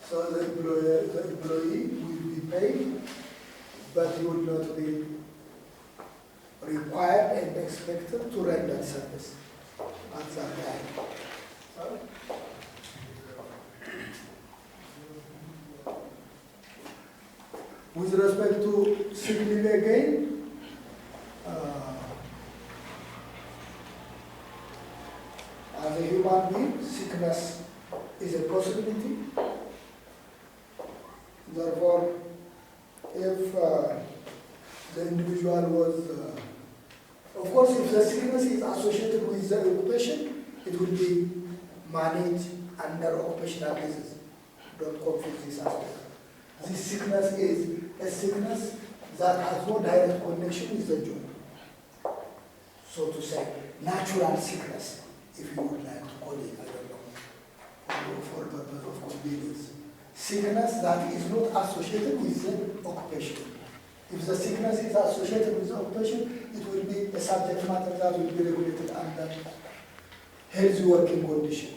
So the employee will be paid, but he will not be required and expected to render service at that time. With respect to sick leave again, as a human being, sickness is a possibility. Therefore, if the individual was Of course, if the sickness is associated with the occupation, it will be managed under occupational disease. Don't confuse this aspect. This sickness is a sickness that has no direct connection with the job. So to say, natural sickness, if you would like to call it, I don't know, for purpose of convenience. Sickness that is not associated with the occupation. If the sickness is associated with the occupation, it will be a subject matter that will be regulated under healthy working condition.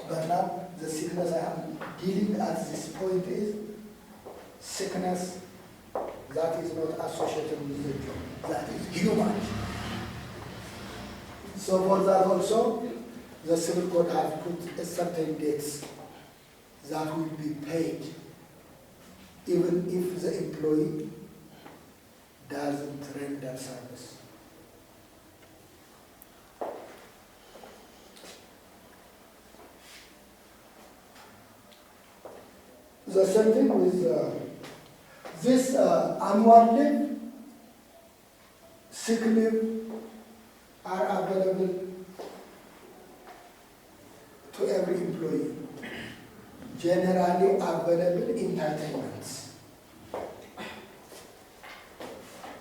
But now, the sickness I am dealing at this point is sickness that is not associated with the job, that is human. So for that also, the Civil Code has put a certain dates that will be paid even if the employee doesn't render service. The same thing with this annual leave, sick leave are available to every employee. Generally available entitlements.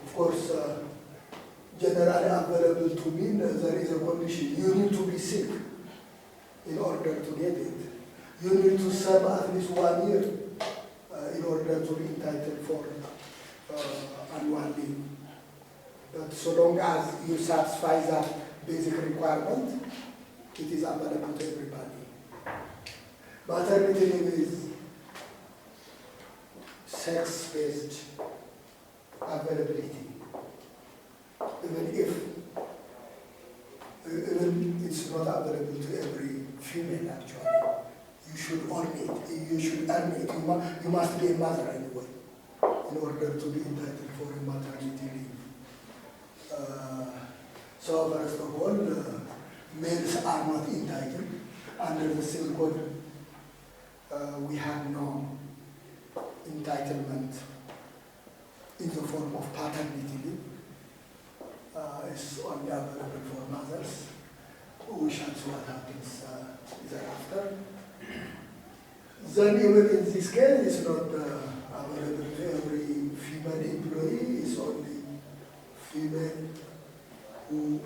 Of course, generally available to mean there is a condition. You need to be sick in order to get it. You need to serve at least 1 year in order to be entitled for annual leave. But so long as you satisfy that basic requirement, it is available to everybody. Maternity leave is sex-based availability. Even it's not available to every female actually. You should earn it. You should earn it. You must be a mother anyway in order to be entitled for a maternity leave. So first of all, males are not entitled under the Civil Code. We have no entitlement in the form of paternity leave. It's only available for mothers. We shall see what happens thereafter. Then even in this case, it's not available to every female employee. It's only female who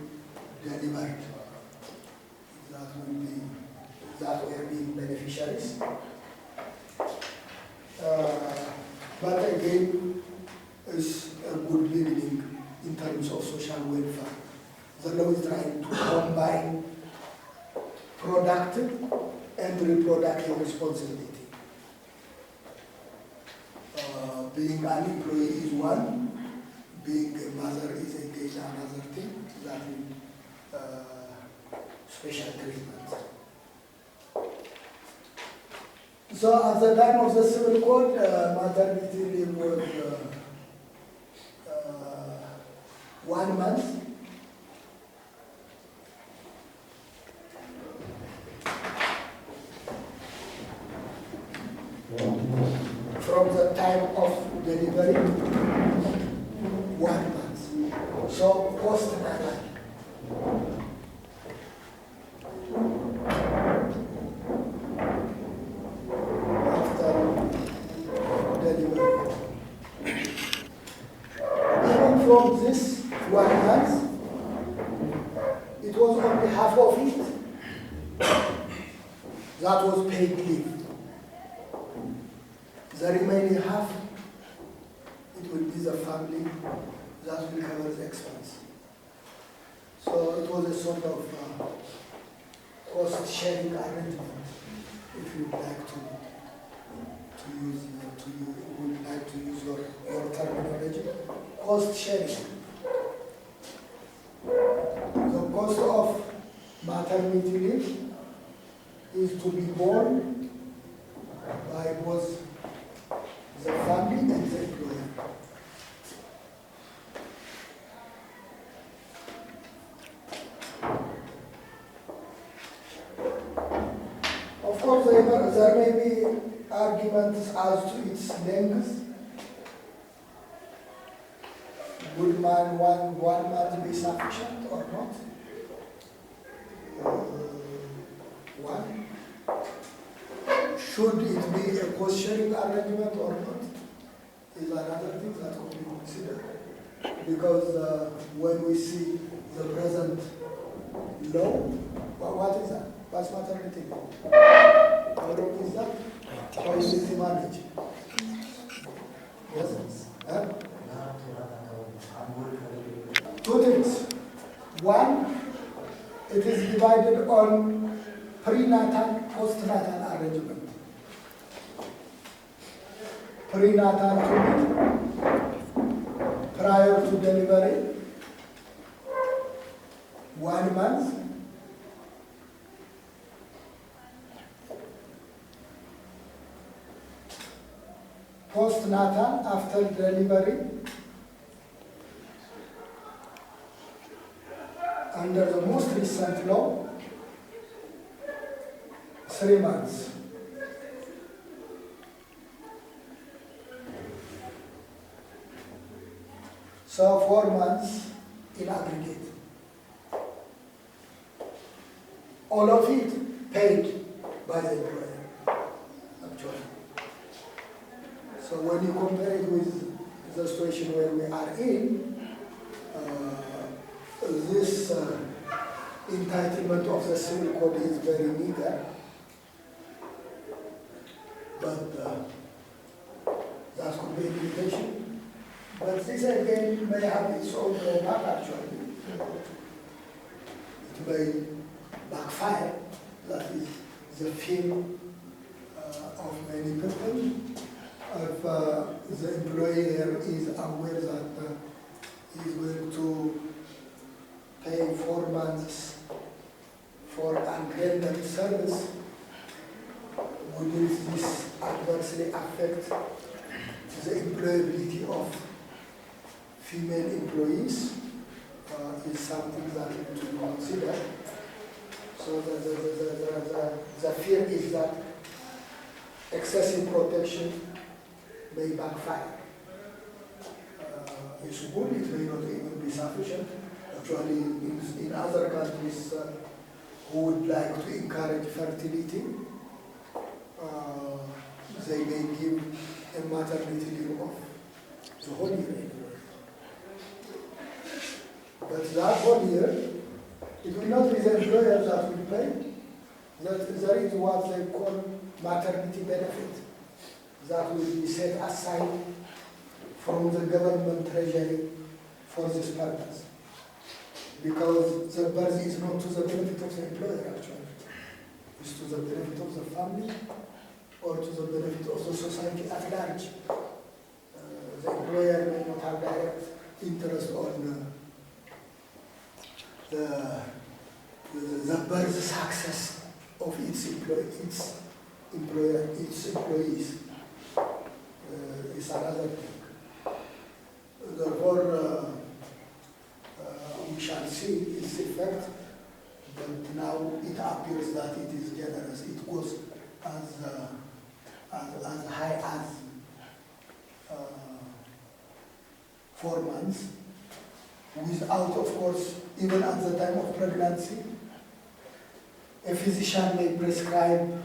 delivered. That will be beneficiaries. But again, it's a good beginning in terms of social welfare. The law is trying to combine productive and reproductive responsibility. Being an employee is one, being a mother is again another thing that will special treatment. So at the time of the Civil Code, maternity leave was 1 month. From the time of delivery, 1 month. So post-natal. From this 1 month, it was only half of it that was paid leave. The remaining half, it will be the family that will cover the expense. So it was a sort of cost-sharing arrangement, if you would like to use your terminology. Cost sharing. The cost of maternity leave is to be borne by both the family and the employer. Of course, there may be arguments as to its length. would man 1 month be sufficient or not? 1. Should it be a cost-sharing arrangement or not? Is another thing that could be considered. Because when we see the present law, what is that? What's maternity leave? How long is that? How is it managed? Yes? Huh? 2 things. 1, it is divided on prenatal, postnatal arrangement. Prenatal to prior to delivery, 1 month. Postnatal, after delivery, under the most recent law, 3 months. So 4 months in aggregate. All of it paid by the employer, actually. So when you compare it with the situation where we are in, this entitlement of the civil code is very meager, but that could be a limitation. But this again may have its own drawback actually. It may backfire, that is the fear of many people. If the employer is aware that he is going to pay 4 months for unrendered service, would this adversely affect the employability of female employees? Is something that we need to consider. So the fear is that excessive protection may backfire. It's good, it may not even be sufficient. Actually, in other countries who would like to encourage fertility, they may give a maternity leave of the whole year. But that whole year, it will not be the employer that will pay. There is what they call maternity benefit that will be set aside from the government treasury for this purpose. Because the birth is not to the benefit of the employer actually. It's to the benefit of the family or to the benefit of the society at large. The employer may not have direct interest on the birth success of its employees. Is another thing. Therefore, we shall see its effect, but now it appears that it is generous. It goes as high as 4 months, without, of course, even at the time of pregnancy, a physician may prescribe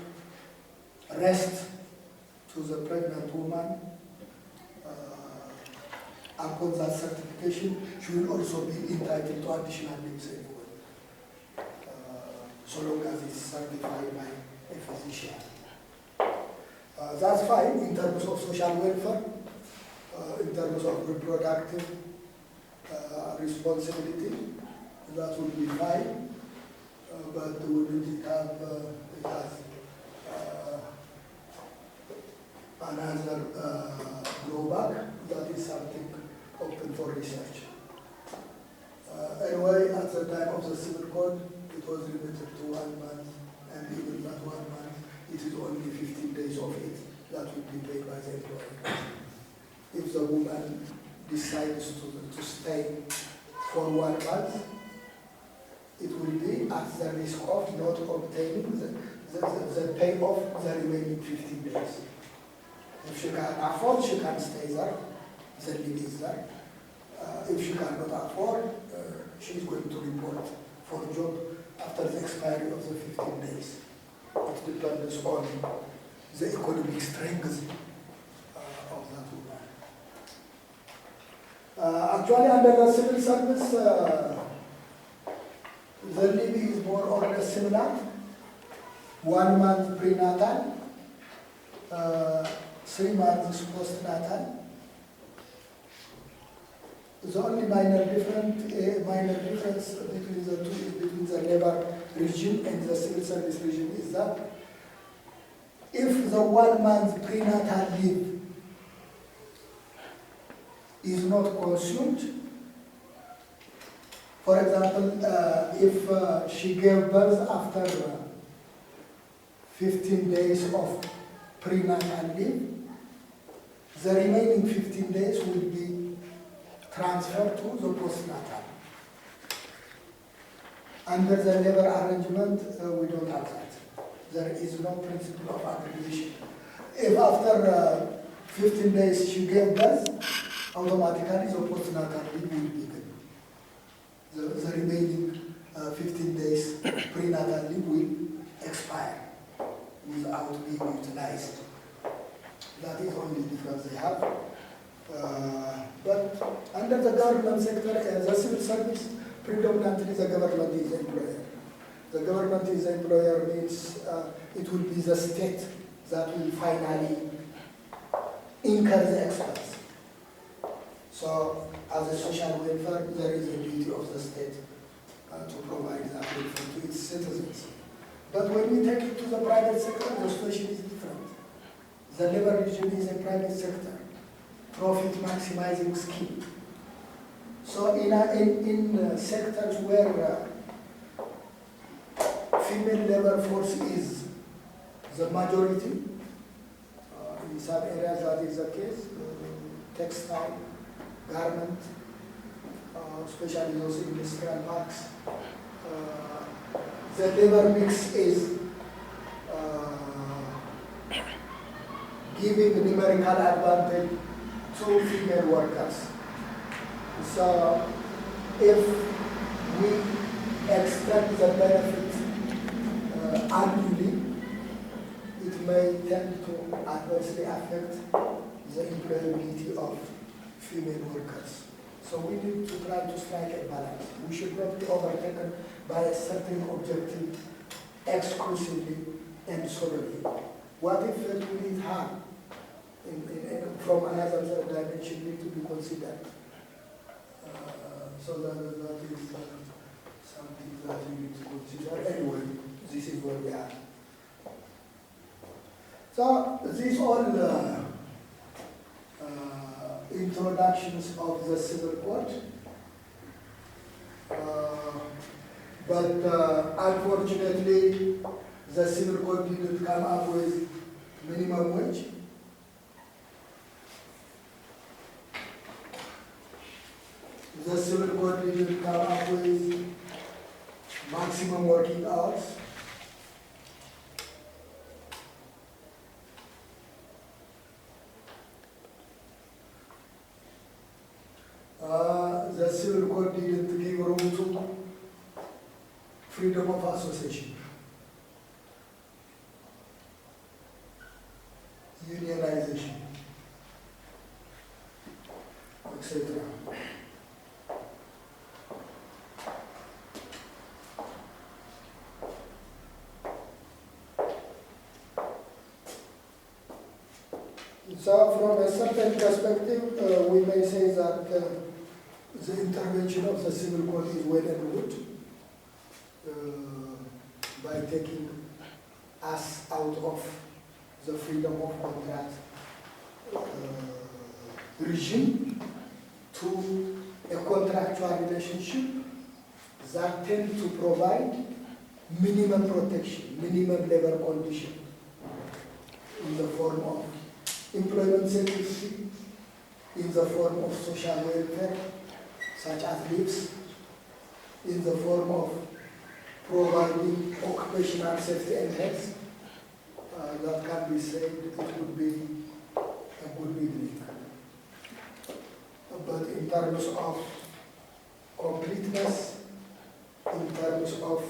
rest to the pregnant woman. Upon that certification, she will also be entitled to additional leaves anyway, so long as it's certified by a physician. That's fine in terms of social welfare, in terms of reproductive responsibility, that would be fine, but we will have it has another drawback, that is something open for research. Anyway, at the time of the civil code, it was limited to 1 month, and even that 1 month, it is only 15 days of it that will be paid by the employer. If the woman decides to stay for 1 month, it will be at the risk of not obtaining the pay of the remaining 15 days. If she can afford, she can stay there, the leave is there. if she cannot afford, she is going to report for job after the expiry of the 15 days. It depends on the economic strength of that woman. Actually, under the civil service, the leave is more or less similar. 1 month prenatal, 3 months postnatal. The only minor difference between the two is between the labor regime and the civil service regime is that if the 1 month prenatal leave is not consumed, for example, if she gave birth after 15 days of prenatal leave, the remaining 15 days will be transferred to the postnatal. Under the labor arrangement, we don't have that. There is no principle of aggregation. If after 15 days she gave birth, automatically the postnatal leave will begin. The remaining 15 days prenatal leave will expire without being utilized. That is the only difference they have. But under the government sector, the civil service, predominantly the government is the employer. The government is the employer means it will be the state that will finally incur the expense. So as a social welfare, there is a duty of the state to provide that welfare to its citizens. But when we take it to the private sector, the situation is different. The labor regime is a private sector, profit maximizing scheme. So in sectors where female labor force is the majority, in some areas that is the case, textile, garment, especially those industrial parks, the labor mix is giving numerical advantage to female workers. So if we extend the benefit annually, it may tend to adversely affect the employability of female workers. So we need to try to strike a balance. We should not be overtaken by a certain objective exclusively and solely. What if it will need harm from another dimension need to be considered? So that is something that we need to consider. Anyway, this is where we are. So these all introductions of the civil code, but unfortunately the civil code didn't come up with minimum wage. The civil code didn't come up with maximum working hours. The civil code didn't give room to freedom of association, unionization, etc. So from a certain perspective, we may say that the intervention of the civil code is well and good by taking us out of the freedom of contract regime to a contractual relationship that tend to provide minimum protection, minimum labor condition in the form of employment security, in the form of social welfare, such as leaves, in the form of providing occupational safety and health, that can be said it would be a good beginning. But in terms of completeness in terms of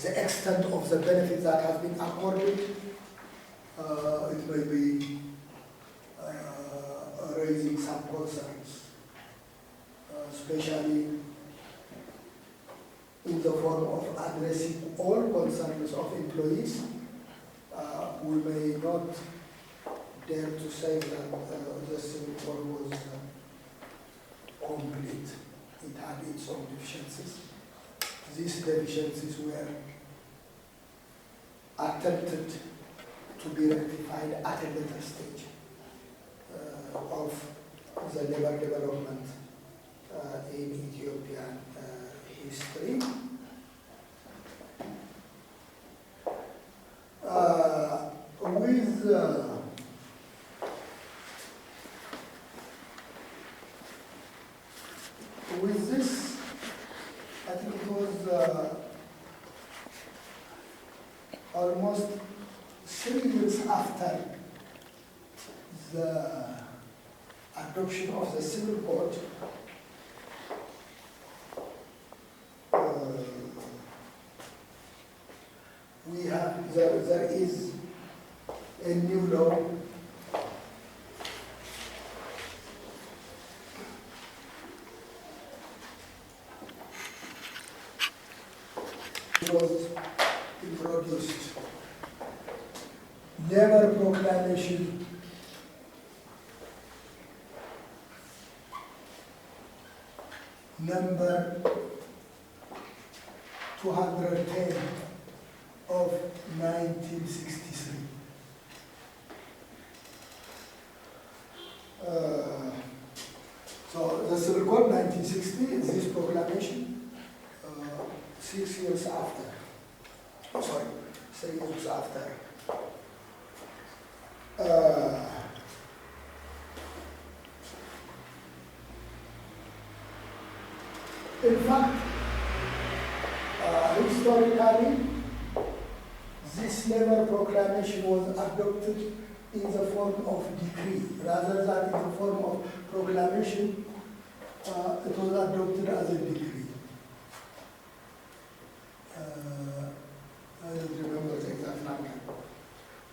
the extent of the benefit that has been accorded. It may be raising some concerns, especially in the form of addressing all concerns of employees. We may not dare to say that the civil code was complete. It had its own deficiencies. These deficiencies were attempted to be rectified at a later stage of the labor development in Ethiopian history. With this, I think it was almost 3 years after the adoption of the Civil Code, there is a new law was introduced. Labor Proclamation number 210 of 1963. So the Civil Code 1960 is this proclamation 6 years after. Oh, sorry, 6 years after. In fact, historically, this labor proclamation was adopted in the form of decree rather than in the form of proclamation. It was adopted as a decree. I don't remember the exact number.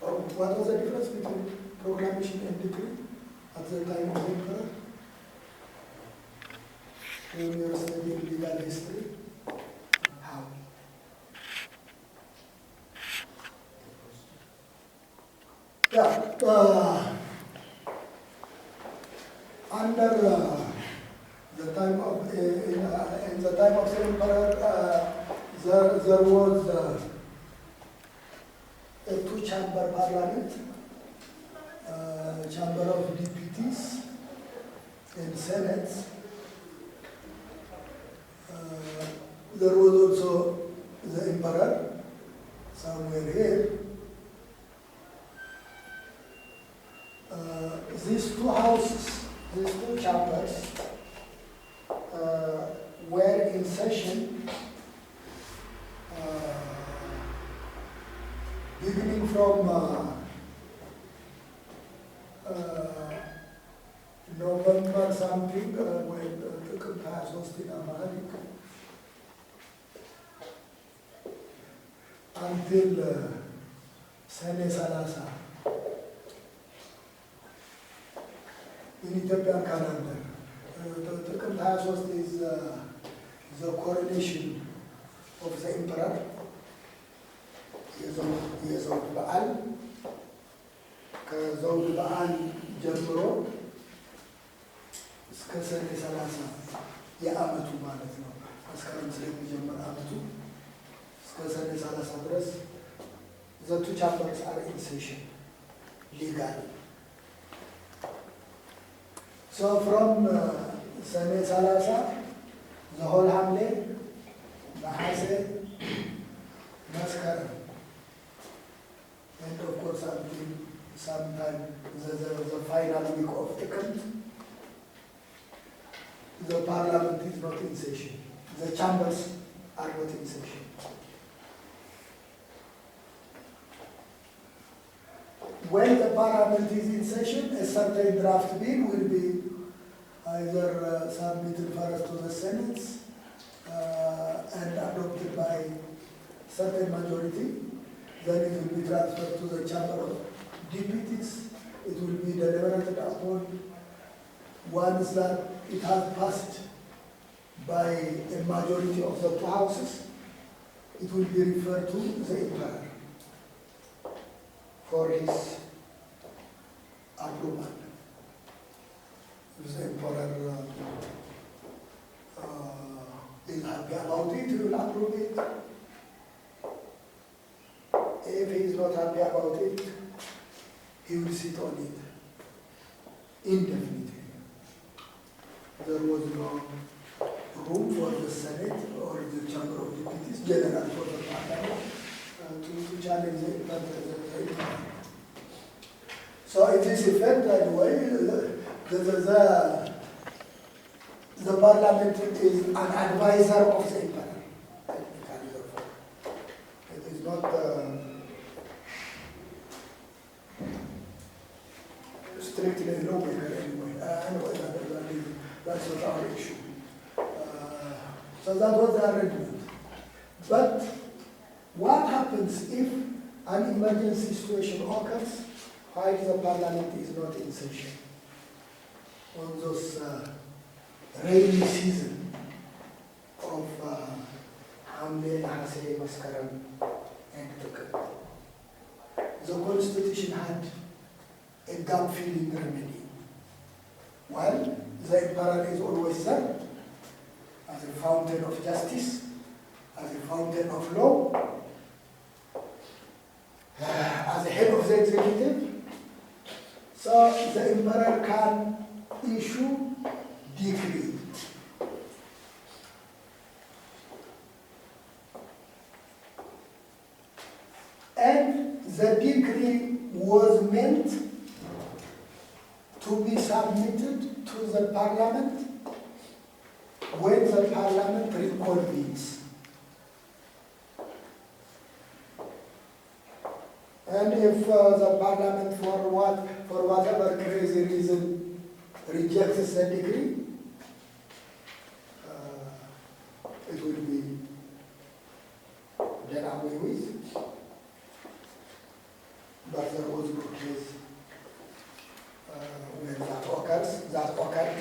What was the difference between proclamation and decree at the time of the emperor? When you are studying legal history, how? Yeah, under the time of in the time of the emperor, there was a two-chamber parliament, chamber of deputies and senate. There was also the emperor somewhere here. These two houses, these two chambers, were in session beginning from November something, when the compass was in America, until Sene Salasa in Ethiopian calendar. The compass is the coronation of the emperor. የዘውድ በዓል ከዘውድ በዓል ጀምሮ እስከ ሰኔ 30 የዓመቱ ማለት ነው። መስከረም ስለሚጀምር ዓመቱ እስከ ሰኔ 30 ድረስ the two chambers are in session legally. So from ሰኔ 30 the whole ሐምሌ ነሐሴ መስከረም and of course until sometime the final week of Tikrit, the parliament is not in session. The chambers are not in session. When the parliament is in session, a certain draft bill will be either submitted first to the Senate and adopted by certain majority, then it will be transferred to the Chamber of Deputies. It will be deliberated upon. Once that it has passed by a majority of the two houses, it will be referred to the Emperor for his approval. If the Emperor is happy about it, he will approve it. If he is not happy about it, he will sit on it indefinitely. There was no room for the Senate or the Chamber of Deputies, generally for the Parliament, to challenge the So it is effect anyway, the Parliament is an advisor of the Emperor. It is not strictly a lawmaker anyway. Anyway, that's not our issue. So that was the arrangement. But what happens if an emergency situation occurs while the Parliament is not in session? On those rainy season of Hamle, Nahase, Maskaram, and Tukar. The Constitution had a gap-filling remedy. Well, the Emperor is always there as a fountain of justice, as a fountain of law, as a head of the executive. So the Emperor can issue decree. And the decree was meant to be submitted to the Parliament when the Parliament reconvenes. And if the Parliament, for whatever crazy reason, rejects the decree, it will be done away with. But there was no case where that occurred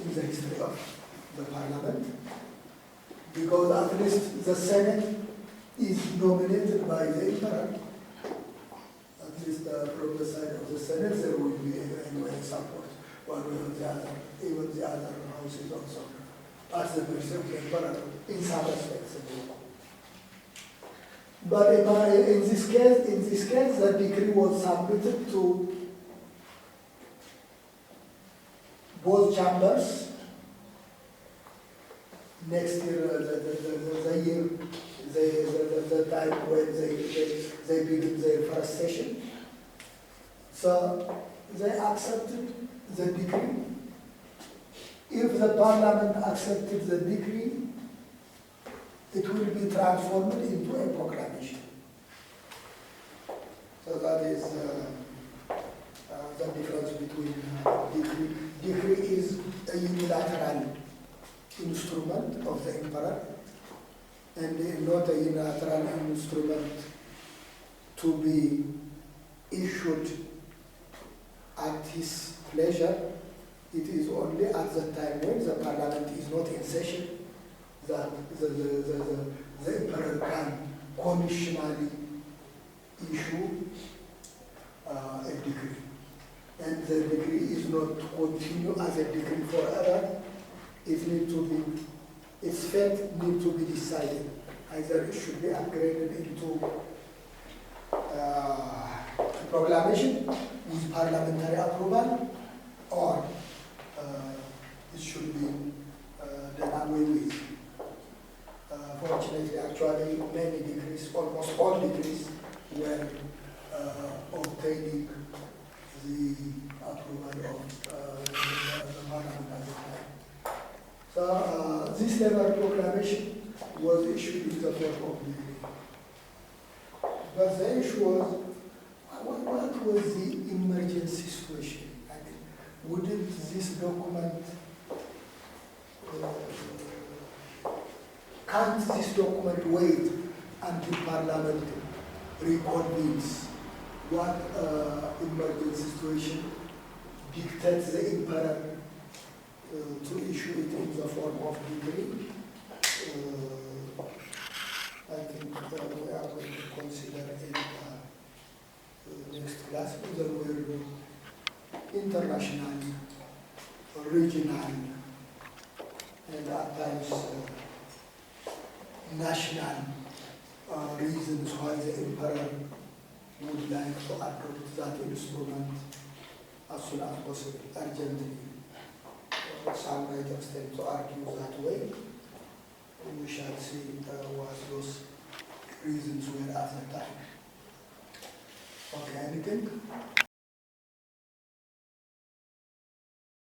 in the history of the Parliament, because at least the Senate is nominated by the Emperor. At least from the side of the Senate, there will be anyway support, one way or the other, even the other houses also, at the mercy of the Emperor, in some respects. But in this case, the decree was submitted to both chambers. Next year, the time when they begin their first session. So they accepted the decree. If the Parliament accepted the decree, it will be transformed into a proclamation. So that is the difference between decree. Decree is a unilateral instrument of the Emperor, and not a unilateral instrument to be issued at his pleasure. It is only at the time when the Parliament is not in session that the Emperor can commissionally issue a decree. And the decree is not to continue as a decree forever. It needs to be, its fate needs to be decided. Either it should be upgraded into a proclamation with parliamentary approval, or it should be done away with. Fortunately, actually, many decrees, almost all decrees, were obtaining the approval of the Parliament at the time. So this level proclamation was issued in the form of decree. But the issue was, what was the emergency situation? I mean, wouldn't this document can't this document wait until Parliament reconvenes? What emergency situation dictates the Emperor to issue it in the form of decree? I think we are going to consider in next class whether we're international, regional, and at times national reasons why the Emperor would like to adopt that instrument as soon as possible, urgently. Some writers tend to argue that way. We shall see what those reasons were at the time. Okay, anything?